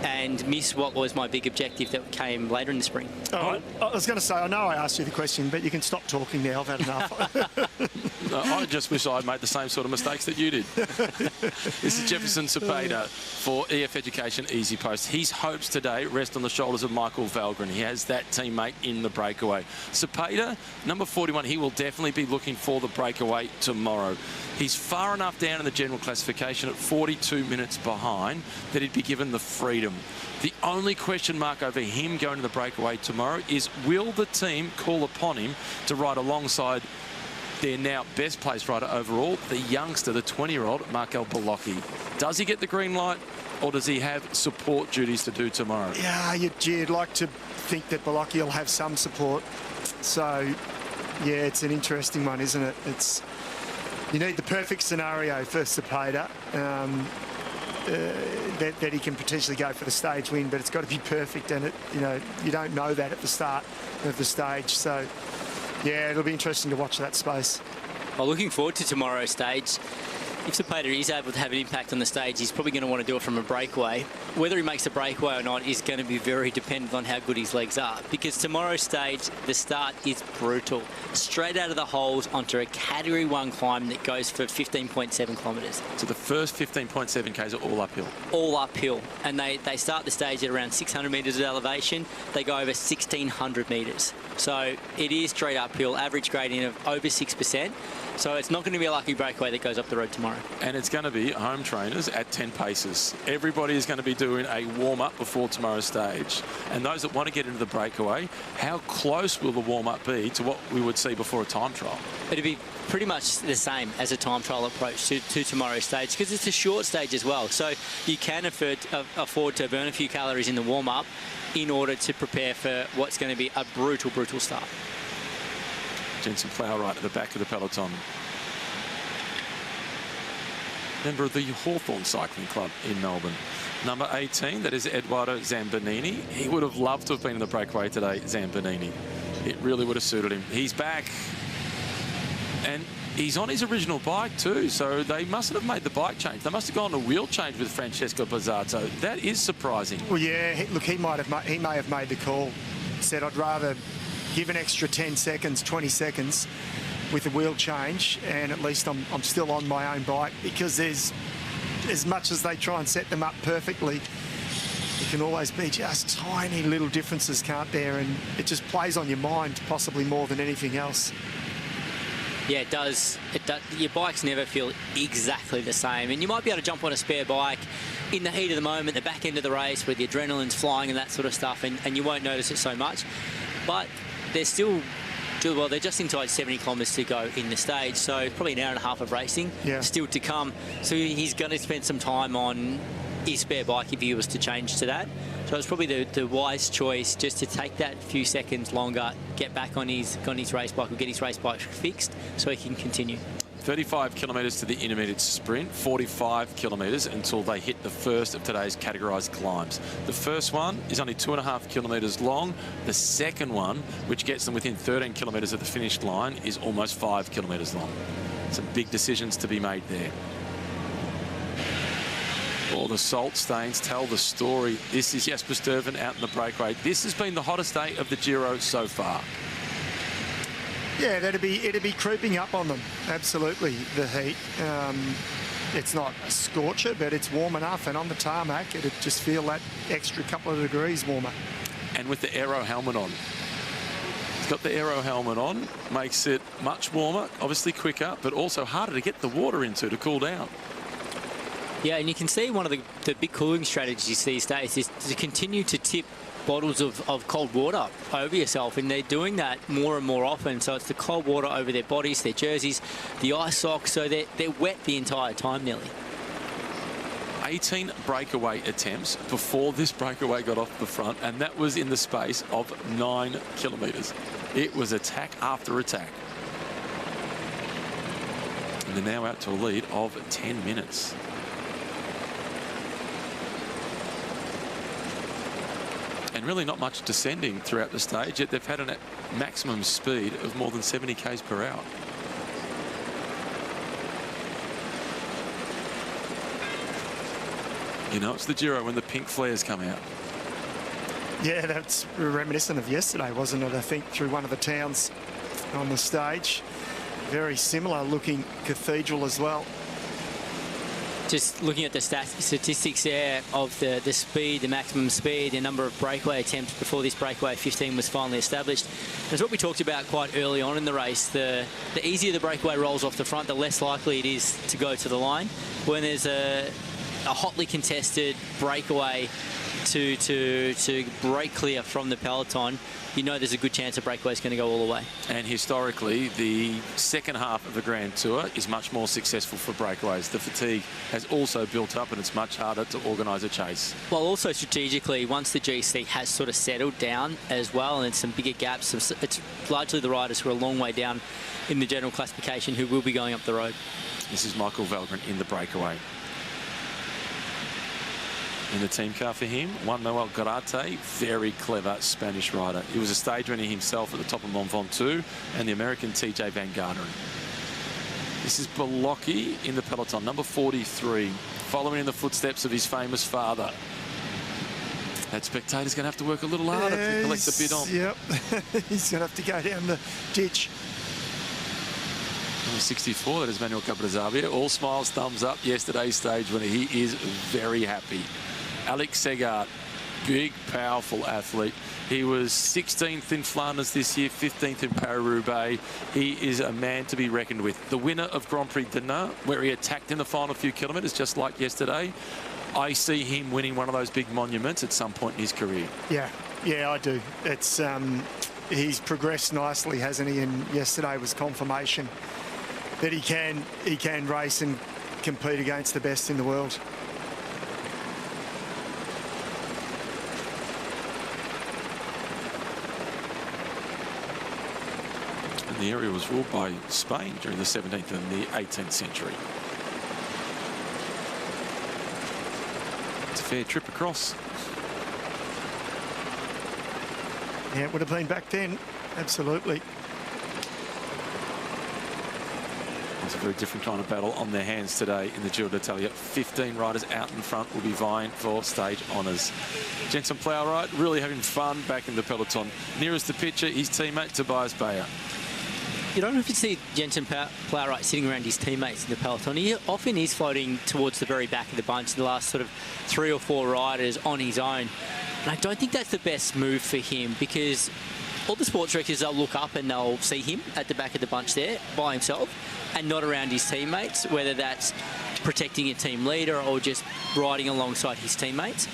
and miss what was my big objective that came later in the spring. I was going to say, I know I asked you the question, but you can stop talking now. I've had enough. I just wish I'd made the same sort of mistakes that you did. This is Jefferson Cepeda for EF Education Easy Post. His hopes today rest on the shoulders of Michael Valgren. He has that teammate in the breakaway. Cepeda, number 41, he will definitely be looking for the breakaway tomorrow. He's far enough down in the general classification at 42 minutes behind that he'd be given the freedom. The only question mark over him going to the breakaway tomorrow is, will the team call upon him to ride alongside their now best placed rider overall, the youngster, the 20-year-old Markel Bolocchi? Does he get the green light, or does he have support duties to do tomorrow? Yeah, you'd like to think that Bolocchi will have some support. So, yeah, it's an interesting one, isn't it? You need the perfect scenario for Cepeda, that he can potentially go for the stage win, but it's got to be perfect, and you don't know that at the start of the stage. So, yeah, it'll be interesting to watch that space. Well, looking forward to tomorrow's stage. If Cepeda is able to have an impact on the stage, he's probably going to want to do it from a breakaway. Whether he makes a breakaway or not is going to be very dependent on how good his legs are, because tomorrow's stage, the start is brutal. Straight out of the holes onto a Category 1 climb that goes for 15.7 kilometres. So the first 15.7 Ks are all uphill? All uphill. And they start the stage at around 600 metres of elevation. They go over 1,600 metres. So it is straight uphill, average gradient of over 6%. So it's not going to be a lucky breakaway that goes up the road tomorrow. And it's going to be home trainers at 10 paces. Everybody is going to be doing a warm-up before tomorrow's stage. And those that want to get into the breakaway, how close will the warm-up be to what we would see before a time trial? It'll be pretty much the same as a time trial approach to tomorrow's stage, because it's a short stage as well. So you can afford to burn a few calories in the warm-up in order to prepare for what's going to be a brutal, brutal start. Jensen Plowright at the back of the peloton. Member of the Hawthorn Cycling Club in Melbourne. Number 18, that is Edoardo Zambanini. He would have loved to have been in the breakaway today, Zambanini. It really would have suited him. He's back. And he's on his original bike too, so they mustn't have made the bike change. They must have gone to wheel change with Francesco Bazzato. That is surprising. Well, yeah, look, he may have made the call. Said, I'd rather give an extra 10 seconds, 20 seconds with the wheel change, and at least I'm still on my own bike, because there's, as much as they try and set them up perfectly, it can always be just tiny little differences, can't there? And it just plays on your mind possibly more than anything else. Yeah, it does. Your bikes never feel exactly the same, and you might be able to jump on a spare bike in the heat of the moment, the back end of the race, where the adrenaline's flying and that sort of stuff, and you won't notice it so much. But they're they're just inside 70 kilometres to go in the stage, so probably an hour and a half of racing still to come. So he's going to spend some time on his spare bike if he was to change to that. So it's probably the wise choice, just to take that few seconds longer, get back on his race bike, or get his race bike fixed so he can continue. 35 kilometres to the intermediate sprint, 45 kilometres until they hit the first of today's categorised climbs. The first one is only 2.5 kilometres long. The second one, which gets them within 13 kilometres of the finish line, is almost 5 kilometres long. Some big decisions to be made there. All the salt stains tell the story. This is Jasper Stuyven out in the breakaway. This has been the hottest day of the Giro so far. Yeah, it'd be creeping up on them. Absolutely, the heat. It's not a scorcher, but it's warm enough, and on the tarmac, it'd just feel that extra couple of degrees warmer. And with the aero helmet on. It's got the aero helmet on, makes it much warmer, obviously quicker, but also harder to get the water into to cool down. Yeah, and you can see one of the big cooling strategies these days is to continue to tip bottles of cold water over yourself, and they're doing that more and more often. So it's the cold water over their bodies, their jerseys, the ice socks, so they're wet the entire time nearly. 18 breakaway attempts before this breakaway got off the front, and that was in the space of 9 kilometres. It was attack after attack. And they're now out to a lead of 10 minutes. And really not much descending throughout the stage, yet they've had a maximum speed of more than 70 k's per hour. You know, it's the Giro when the pink flares come out. Yeah, that's reminiscent of yesterday, wasn't it? I think through one of the towns on the stage. Very similar looking cathedral as well. Just looking at the statistics there of the speed, the maximum speed, the number of breakaway attempts before this breakaway 15 was finally established. It's what we talked about quite early on in the race. The easier the breakaway rolls off the front, the less likely it is to go to the line. When there's a hotly contested breakaway to break clear from the peloton, you know there's a good chance a breakaway is going to go all the way. And historically, the second half of the Grand Tour is much more successful for breakaways. The fatigue has also built up, and it's much harder to organise a chase. Well, also strategically, once the GC has sort of settled down as well, and some bigger gaps, it's largely the riders who are a long way down in the general classification who will be going up the road. This is Michael Valgren in the breakaway. In the team car for him, Juan Manuel Garate, very clever Spanish rider. He was a stage winner himself at the top of Mont Ventoux, and the American TJ Van Garderen. This is Bolocchi in the peloton, number 43, following in the footsteps of his famous father. That spectator's going to have to work a little harder to collect the bid on. Yep, he's going to have to go down the ditch. Number 64, that is Manuel Cabrazavia. All smiles, thumbs up. Yesterday's stage winner. He is very happy. Alex Segard, big, powerful athlete. He was 16th in Flanders this year, 15th in Paris-Roubaix. He is a man to be reckoned with. The winner of Grand Prix Dinant, where he attacked in the final few kilometres, just like yesterday. I see him winning one of those big monuments at some point in his career. Yeah, I do. It's he's progressed nicely, hasn't he? And yesterday was confirmation that he can race and compete against the best in the world. The area was ruled by Spain during the 17th and the 18th century. It's a fair trip across. Yeah, it would have been back then. Absolutely. It's a very different kind of battle on their hands today in the Giro d'Italia. 15 riders out in front will be vying for stage honours. Jensen Plowright really having fun back in the peloton. Nearest the picture, his teammate Tobias Bayer. You don't often see Jensen Plowright sitting around his teammates in the peloton. He often is floating towards the very back of the bunch, the last sort of 3 or 4 riders on his own. And I don't think that's the best move for him, because all the sports directors, they'll look up and they'll see him at the back of the bunch there by himself and not around his teammates, whether that's protecting a team leader or just riding alongside his teammates.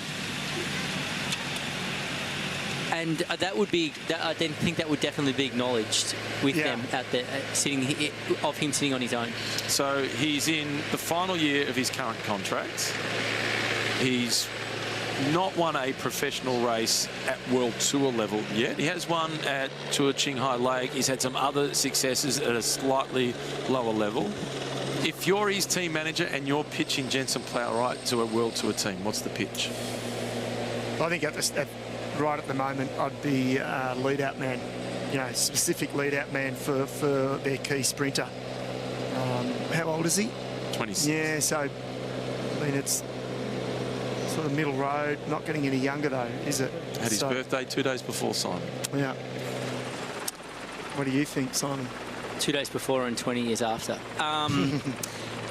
And that would be, I then think that would definitely be acknowledged with them at the of him sitting on his own. So he's in the final year of his current contract. He's not won a professional race at World Tour level yet. He has won at Tour Qinghai Lake. He's had some other successes at a slightly lower level. If you're his team manager and you're pitching Jensen Plowright to a World Tour team, what's the pitch? I think right at the moment, I'd be lead-out man, specific lead-out man for their key sprinter. How old is he? 26. Yeah, so, I mean, it's sort of middle road, not getting any younger, though, is it? Had his birthday 2 days before, Simon. Yeah. What do you think, Simon? 2 days before and 20 years after.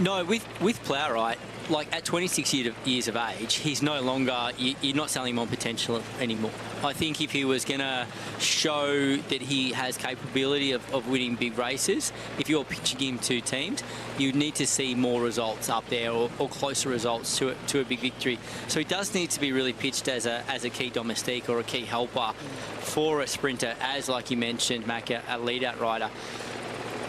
No, with Plowright, like at 26 years of age, he's no longer, you're not selling him on potential anymore. I think if he was going to show that he has capability of winning big races, if you're pitching him to teams, you need to see more results up there or closer results to a big victory. So he does need to be really pitched as a key domestique or a key helper for a sprinter, as, like you mentioned, Mac, a lead-out rider.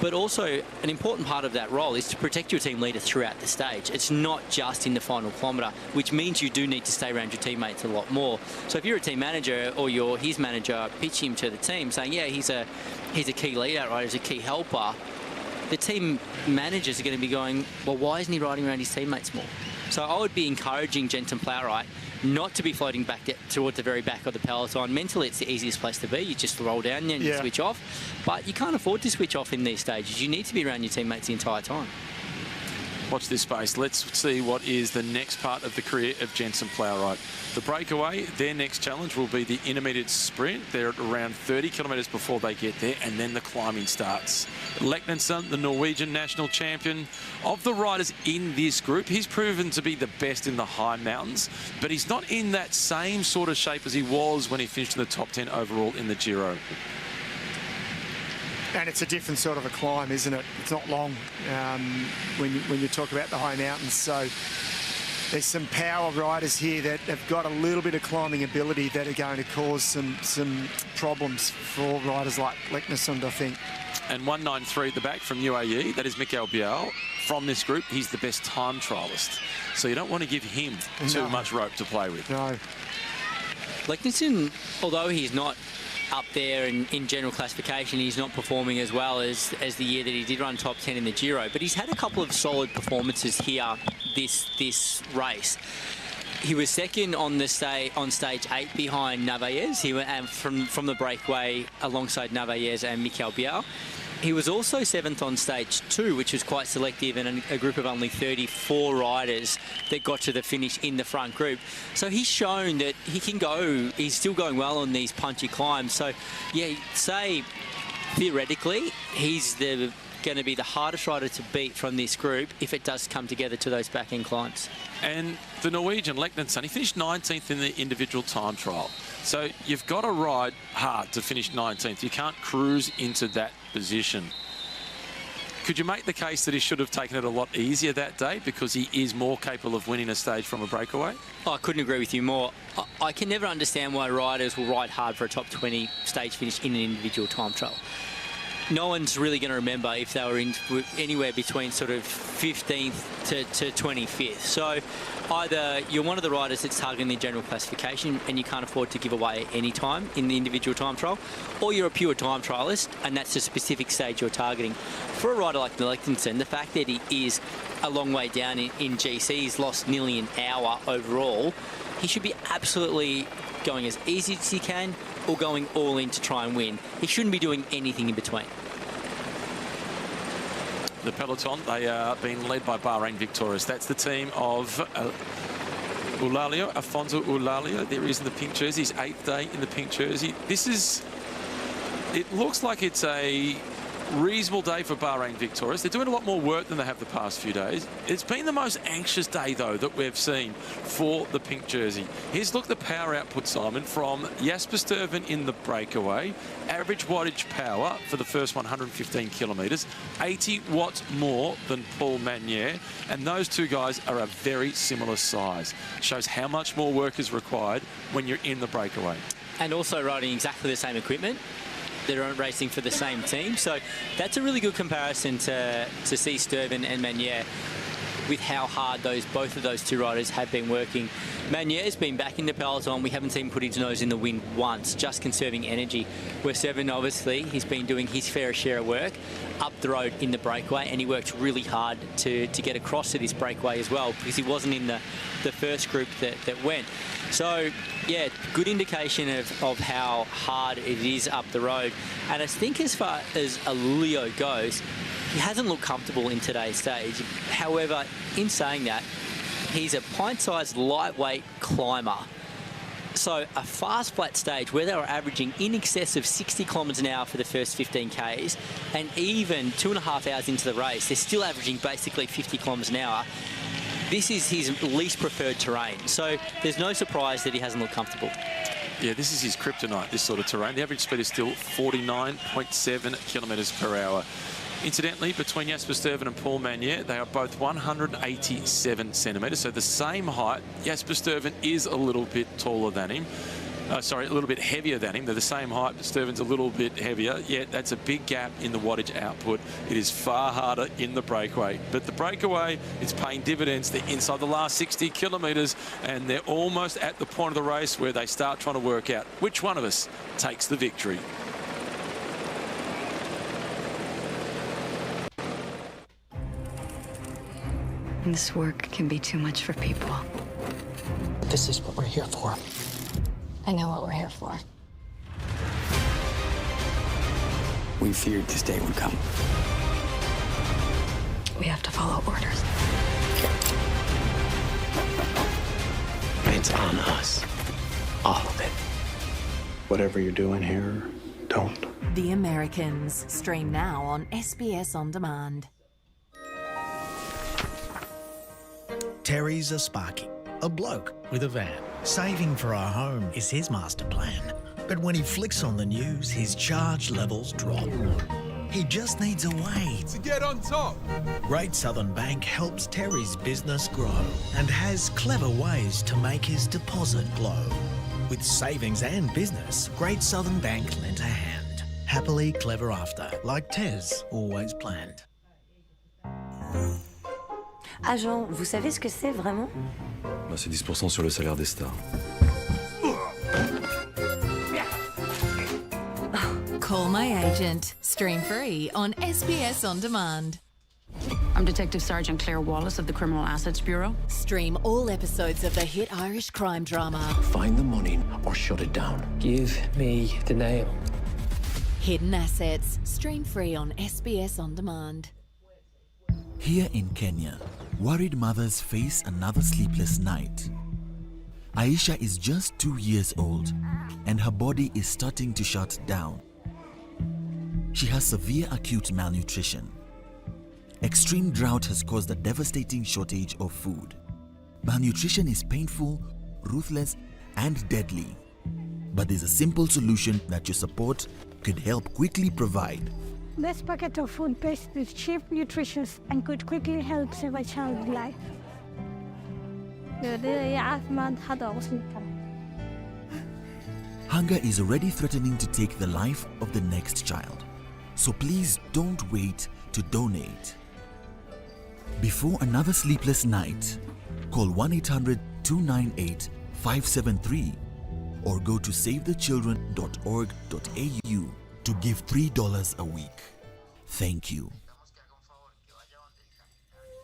But also, an important part of that role is to protect your team leader throughout the stage. It's not just in the final kilometre, which means you do need to stay around your teammates a lot more. So if you're a team manager or you're his manager, pitch him to the team saying, yeah, he's a key leader, right? He's a key helper. The team managers are going to be going, well, why isn't he riding around his teammates more? So I would be encouraging Jensen Plowright not to be floating back towards the very back of the peloton. Mentally, it's the easiest place to be. You just roll down and you switch off. But you can't afford to switch off in these stages. You need to be around your teammates the entire time. Watch this space. Let's see what is the next part of the career of Jensen Plowright. The breakaway, their next challenge will be the intermediate sprint. They're at around 30 kilometres before they get there, and then the climbing starts. Leknenson, the Norwegian national champion of the riders in this group, he's proven to be the best in the high mountains, but he's not in that same sort of shape as he was when he finished in the top 10 overall in the Giro. And it's a different sort of a climb, isn't it? It's not long when you talk about the high mountains. So there's some power riders here that have got a little bit of climbing ability that are going to cause some problems for riders like Leknenson, I think. And 193 at the back from UAE, that is Mikel Bial. From this group, he's the best time trialist. So you don't want to give him too much rope to play with. No. Leknenson, although he's not up there in general classification, he's not performing as well as the year that he did run top 10 in the Giro, but he's had a couple of solid performances here this race. He was second on stage 8 behind Narvaez. He went from the breakaway alongside Narvaez and Mikel Bial. He was also 7th on stage 2, which was quite selective, and a group of only 34 riders that got to the finish in the front group. So he's shown that he can go, he's still going well on these punchy climbs. So, yeah, say, theoretically, he's going to be the hardest rider to beat from this group if it does come together to those back-end climbs. And the Norwegian, Leknenson, he finished 19th in the individual time trial. So you've got to ride hard to finish 19th. You can't cruise into that position. Could you make the case that he should have taken it a lot easier that day because he is more capable of winning a stage from a breakaway? I couldn't agree with you more. I can never understand why riders will ride hard for a top 20 stage finish in an individual time trial. No one's really going to remember if they were in anywhere between sort of 15th to 25th. So either you're one of the riders that's targeting the general classification and you can't afford to give away any time in the individual time trial, or you're a pure time trialist and that's a specific stage you're targeting. For a rider like Leknenson, the fact that he is a long way down in GC, he's lost nearly an hour overall, he should be absolutely going as easy as he can or going all in to try and win. He shouldn't be doing anything in between. The Peloton, they are being led by Bahrain Victorious. That's the team of Eulalio, Afonso Eulalio. There he is in the pink jersey, his 8th day in the pink jersey. It looks like it's a reasonable day for Bahrain Victorious. They're doing a lot more work than they have the past few days. It's been the most anxious day, though, that we've seen for the pink jersey. Here's look the power output, Simon, from Jasper Stuyven in the breakaway. Average wattage power for the first 115 kilometres, 80 watts more than Paul Magnier. And those two guys are a very similar size. Shows how much more work is required when you're in the breakaway. And also riding exactly the same equipment. They're racing for the same team. So that's a really good comparison to see Stuyven and Magnier with how hard both of those two riders have been working. Magnier's been back in the peloton. We haven't seen him put his nose in the wind once, just conserving energy. Where Stuyven, obviously, he's been doing his fair share of work. up the road in the breakaway, and he worked really hard to get across to this breakaway as well, because he wasn't in the first group that went. So, yeah, good indication of how hard it is up the road. And I think as far as Leo goes, he hasn't looked comfortable in today's stage. However, in saying that, he's a pint-sized lightweight climber. So a fast flat stage where they were averaging in excess of 60 kilometres an hour for the first 15 Ks, and even 2.5 hours into the race, they're still averaging basically 50 kilometres an hour. This is his least preferred terrain. So there's no surprise that he hasn't looked comfortable. Yeah, this is his kryptonite, this sort of terrain. The average speed is still 49.7 kilometres per hour. Incidentally, between Jasper Stuyven and Paul Magnier, they are both 187 centimetres, so the same height. Jasper Stuyven is a little bit taller than him. A little bit heavier than him. They're the same height, but Stuyven's a little bit heavier. Yet that's a big gap in the wattage output. It is far harder in the breakaway. But the breakaway is paying dividends. They're inside the last 60 kilometres, and they're almost at the point of the race where they start trying to work out which one of us takes the victory. This work can be too much for people. This is what we're here for. I know what we're here for. We feared this day would come. We have to follow orders. It's on us. All of it. Whatever you're doing here, don't. The Americans. Stream now on SBS On Demand. Terry's a Sparky, a bloke with a van. Saving for our home is his master plan. But when he flicks on the news, his charge levels drop. He just needs a way to get on top. Great Southern Bank helps Terry's business grow and has clever ways to make his deposit glow. With savings and business, Great Southern Bank lent a hand. Happily clever after, like Tez always planned. Agent, vous savez ce que c'est vraiment? C'est 10% sur le salaire des stars. Call my agent. Stream free on SBS On Demand. I'm Detective Sergeant Claire Wallace of the Criminal Assets Bureau. Stream all episodes of the hit Irish crime drama Find the money or shut it down. Give me the nail. Hidden Assets. Stream free on SBS On Demand. Here in Kenya, worried mothers face another sleepless night. Aisha is just 2 years old and her body is starting to shut down. She has severe acute malnutrition. Extreme drought has caused a devastating shortage of food. Malnutrition is painful, ruthless, and deadly. But there's a simple solution that your support could help quickly provide. This packet of food paste is cheap, nutritious, and could quickly help save a child's life. Hunger is already threatening to take the life of the next child. So please don't wait to donate. Before another sleepless night, call 1-800-298-573 or go to savethechildren.org.au to give $3 a week. Thank you.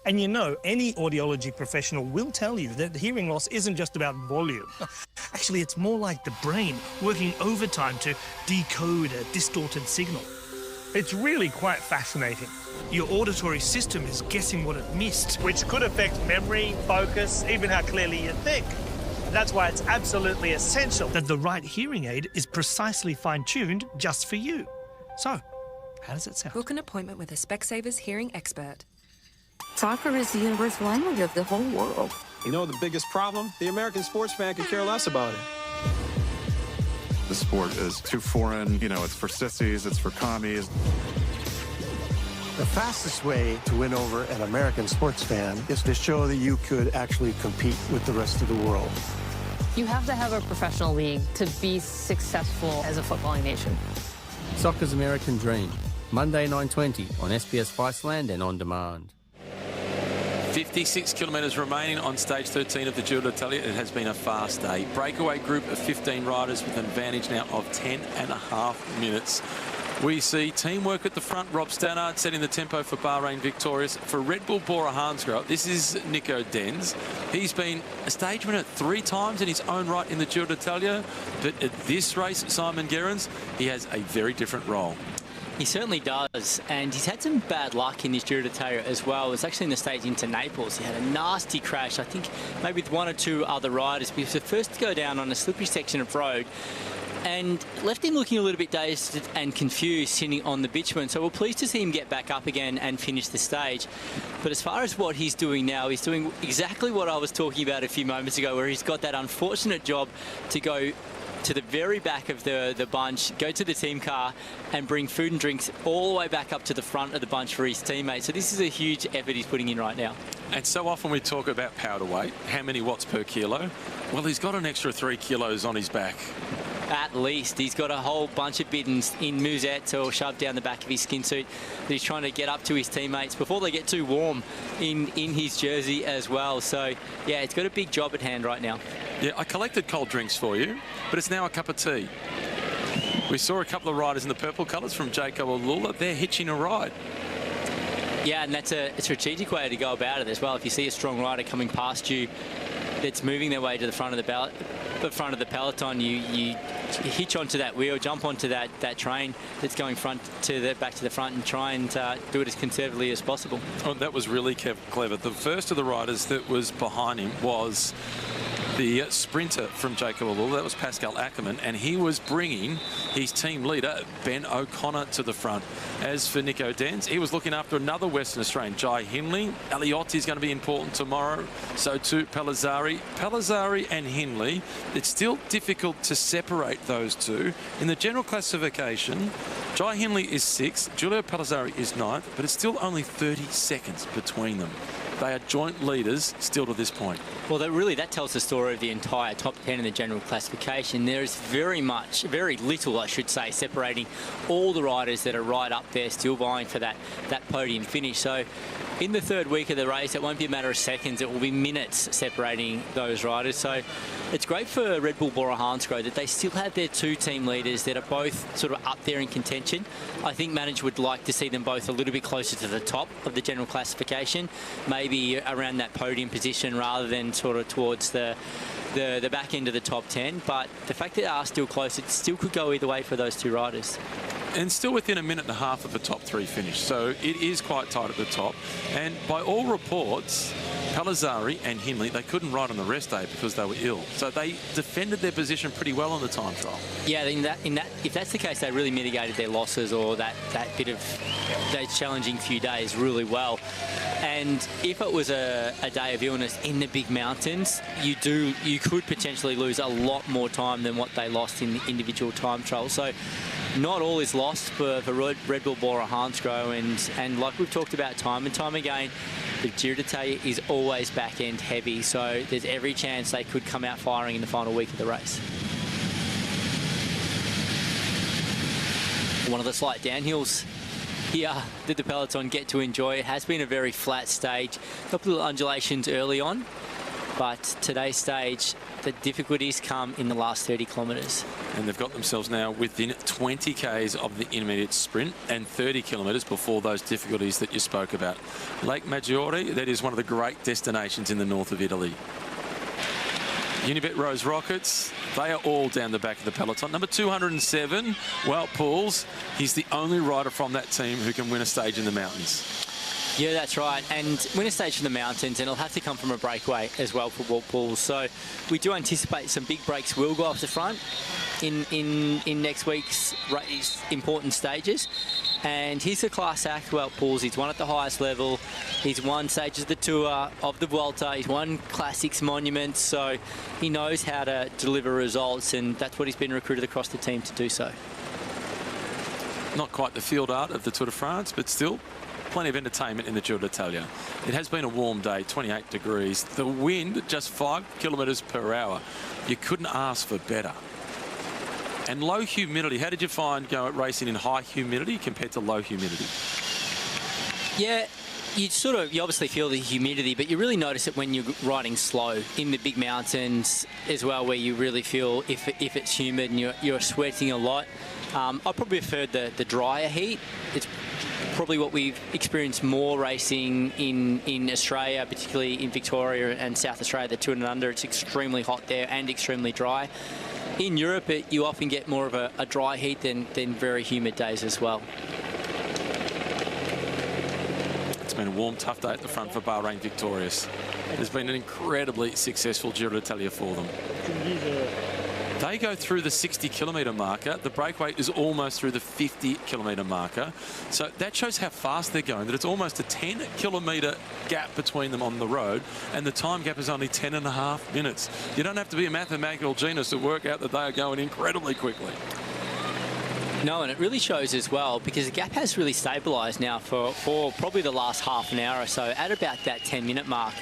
And you know, any audiology professional will tell you that hearing loss isn't just about volume. Actually, it's more like the brain working overtime to decode a distorted signal. It's really quite fascinating. Your auditory system is guessing what it missed, which could affect memory, focus, even how clearly you think. That's why it's absolutely essential that the right hearing aid is precisely fine-tuned just for you. So, how does it sound? Book an appointment with a Specsavers hearing expert. Soccer is the universal language of the whole world. You know the biggest problem? The American sports fan could care less about it. The sport is too foreign. You know, it's for sissies, it's for commies. The fastest way to win over an American sports fan is to show that you could actually compete with the rest of the world. You have to have a professional league to be successful as a footballing nation. Soccer's American Dream, Monday 9:20 on SBS Viceland and On Demand. 56 kilometres remaining on stage 13 of the Giro d'Italia. It has been a fast day. Breakaway group of 15 riders with an advantage now of 10.5 minutes. We see teamwork at the front. Rob Stannard setting the tempo for Bahrain victorious. For Red Bull Bora Hansgrohe, this is Nico Denz. He's been a stage winner 3 times in his own right in the Giro d'Italia, but at this race, Simon Gerrans, he has a very different role. He certainly does, and he's had some bad luck in his Giro d'Italia as well. It was actually in the stage into Naples. He had a nasty crash, I think maybe with 1 or 2 other riders. He was the first to go down on a slippery section of road, and left him looking a little bit dazed and confused sitting on the bitumen. So we're pleased to see him get back up again and finish the stage. But as far as what he's doing now, he's doing exactly what I was talking about a few moments ago, where he's got that unfortunate job to go to the very back of the bunch, go to the team car and bring food and drinks all the way back up to the front of the bunch for his teammates. So this is a huge effort he's putting in right now. And so often we talk about powder weight, how many watts per kilo. Well, he's got an extra 3 kilos on his back. At least. He's got a whole bunch of biddens in musettes or shoved down the back of his skin suit that he's trying to get up to his teammates before they get too warm in his jersey as well. So, yeah, it's got a big job at hand right now. Yeah, I collected cold drinks for you, but it's now a cup of tea. We saw a couple of riders in the purple colours from Jaco Alula. They're hitching a ride. Yeah, and that's a strategic way to go about it as well. If you see a strong rider coming past you that's moving their way to the front of the peloton, you hitch onto that wheel, jump onto that train that's going back to the front, and try and do it as conservatively as possible. Oh, that was really clever. The first of the riders that was behind him was the sprinter from Jaco Alula. That was Pascal Ackermann, and he was bringing his team leader, Ben O'Connor, to the front. As for Nico Denz, he was looking after another Western Australian, Jai Hindley. Aliotti is going to be important tomorrow. So too Palazzari. Palazzari and Hindley, it's still difficult to separate those two. In the general classification, Jai Hindley is 6th, Giulio Palazzari is 9th, but it's still only 30 seconds between them. They are joint leaders still to this point. Well, that tells the story of the entire top 10 in the general classification. There is very little, I should say, separating all the riders that are right up there still vying for that podium finish. So in the 3rd week of the race, it won't be a matter of seconds, it will be minutes separating those riders. So it's great for Red Bull Bora Hansgrohe that they still have their 2 team leaders that are both sort of up there in contention. I think management would like to see them both a little bit closer to the top of the general classification, maybe around that podium position rather than sort of towards the back end of the top 10. But the fact that they are still close, it still could go either way for those 2 riders. And still within a minute and a half of the top 3 finish. So it is quite tight at the top. And by all reports, Palazzari and Hindley, they couldn't ride on the rest day because they were ill. So they defended their position pretty well on the time trial. Yeah, if that's the case, they really mitigated their losses or that bit of those challenging few days really well. And if it was a day of illness in the big mountains, you could potentially lose a lot more time than what they lost in the individual time trial. So not all is lost for Red Bull Bora Hansgrohe, and like we've talked about time and time again, the Giro d'Italia is always back-end heavy, so there's every chance they could come out firing in the final week of the race. One of the slight downhills here that the peloton get to enjoy. It has been a very flat stage, a couple of undulations early on, but today's stage, the difficulties come in the last 30 kilometres. And they've got themselves now within 20 Ks of the intermediate sprint and 30 kilometres before those difficulties that you spoke about. Lake Maggiore, that is one of the great destinations in the north of Italy. Unibet Rose Rockets, they are all down the back of the peloton. Number 207, Wout Poels, he's the only rider from that team who can win a stage in the mountains. Yeah, that's right. And win a stage from the mountains, and it'll have to come from a breakaway as well for Wout Poels. So we do anticipate some big breaks will go off the front in next week's race, important stages. And he's a class act, Wout Poels. He's won at the highest level. He's won stages of the Tour, of the Vuelta. He's won Classics, Monuments. So he knows how to deliver results, and that's what he's been recruited across the team to do so. Not quite the field art of the Tour de France, but still plenty of entertainment in the Giro d'Italia. It has been a warm day, 28 degrees. The wind just 5 kilometres per hour. You couldn't ask for better. And low humidity. How did you find racing in high humidity compared to low humidity? Yeah, you obviously feel the humidity, but you really notice it when you're riding slow in the big mountains as well, where you really feel if it's humid and you're sweating a lot. I probably preferred the drier heat. It's probably what we've experienced more racing in Australia, particularly in Victoria and South Australia, the 2 and under. It's extremely hot there and extremely dry. In Europe, you often get more of a dry heat than very humid days as well. It's been a warm, tough day at the front for Bahrain Victorious. It has been an incredibly successful Giro d'Italia for them. They go through the 60-kilometre marker. The breakaway is almost through the 50-kilometre marker. So that shows how fast they're going, that it's almost a 10-kilometre gap between them on the road, and the time gap is only 10.5 minutes. You don't have to be a mathematical genius to work out that they are going incredibly quickly. No, and it really shows as well, because the gap has really stabilised now for probably the last half an hour or so at about that 10-minute mark.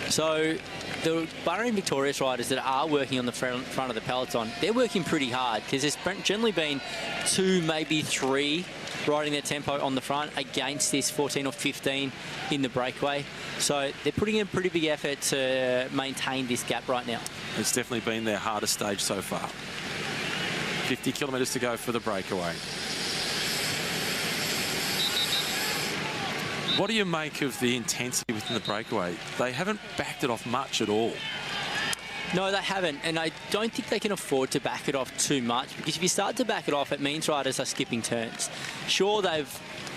So the Bahrain Victorious riders that are working on the front of the peloton, they're working pretty hard, because there's generally been 2, maybe 3 riding their tempo on the front against this 14 or 15 in the breakaway. So they're putting in a pretty big effort to maintain this gap right now. It's definitely been their hardest stage so far. 50 kilometres to go for the breakaway. What do you make of the intensity within the breakaway? They haven't backed it off much at all. No, they haven't, and I don't think they can afford to back it off too much, because if you start to back it off, it means riders are skipping turns. Sure, they've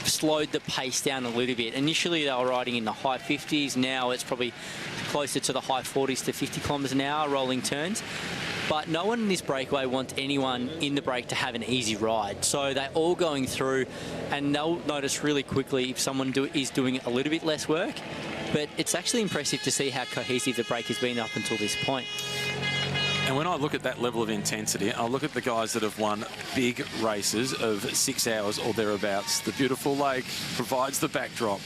slowed the pace down a little bit. Initially, they were riding in the high 50s. Now it's probably closer to the high 40s to 50 kilometres an hour rolling turns. But no one in this breakaway wants anyone in the break to have an easy ride. So they're all going through, and they'll notice really quickly if someone is doing a little bit less work. But it's actually impressive to see how cohesive the break has been up until this point. And when I look at that level of intensity, I look at the guys that have won big races of 6 hours or thereabouts. The beautiful lake provides the backdrop.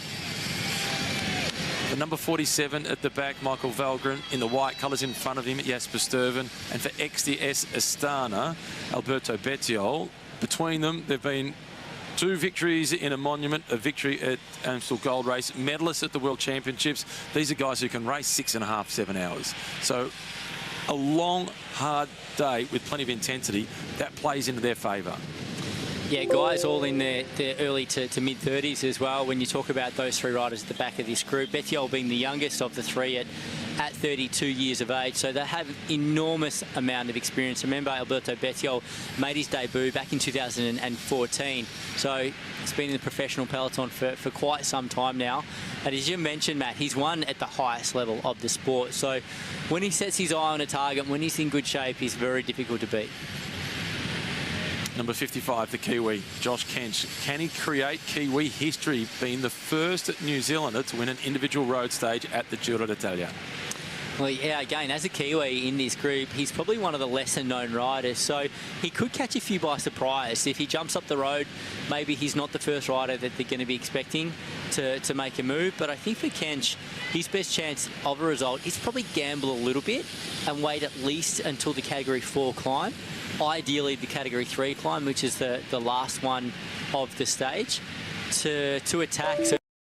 The number 47 at the back, Michael Valgren, in the white colours in front of him, Jasper Stuyven. And for XDS Astana, Alberto Bettiol. Between them, there have been 2 victories in a monument, a victory at Amstel Gold Race, medalists at the World Championships. These are guys who can race 6.5, 7 hours. So a long, hard day with plenty of intensity, that plays into their favour. Yeah, guys all in their early to mid-30s as well. When you talk about those 3 riders at the back of this group, Bettiol being the youngest of the 3 at 32 years of age. So they have an enormous amount of experience. Remember, Alberto Bettiol made his debut back in 2014. So he's been in the professional peloton for quite some time now. And as you mentioned, Matt, he's won at the highest level of the sport. So when he sets his eye on a target, when he's in good shape, he's very difficult to beat. Number 55, the Kiwi, Josh Kench. Can he create Kiwi history, being the first New Zealander to win an individual road stage at the Giro d'Italia? Well, yeah, again, as a Kiwi in this group, he's probably one of the lesser-known riders, so he could catch a few by surprise. If he jumps up the road, maybe he's not the first rider that they're going to be expecting to make a move. But I think for Kench, his best chance of a result is probably gamble a little bit and wait at least until the Category 4 climb. Ideally, the Category 3 climb, which is the last one of the stage, to attack. So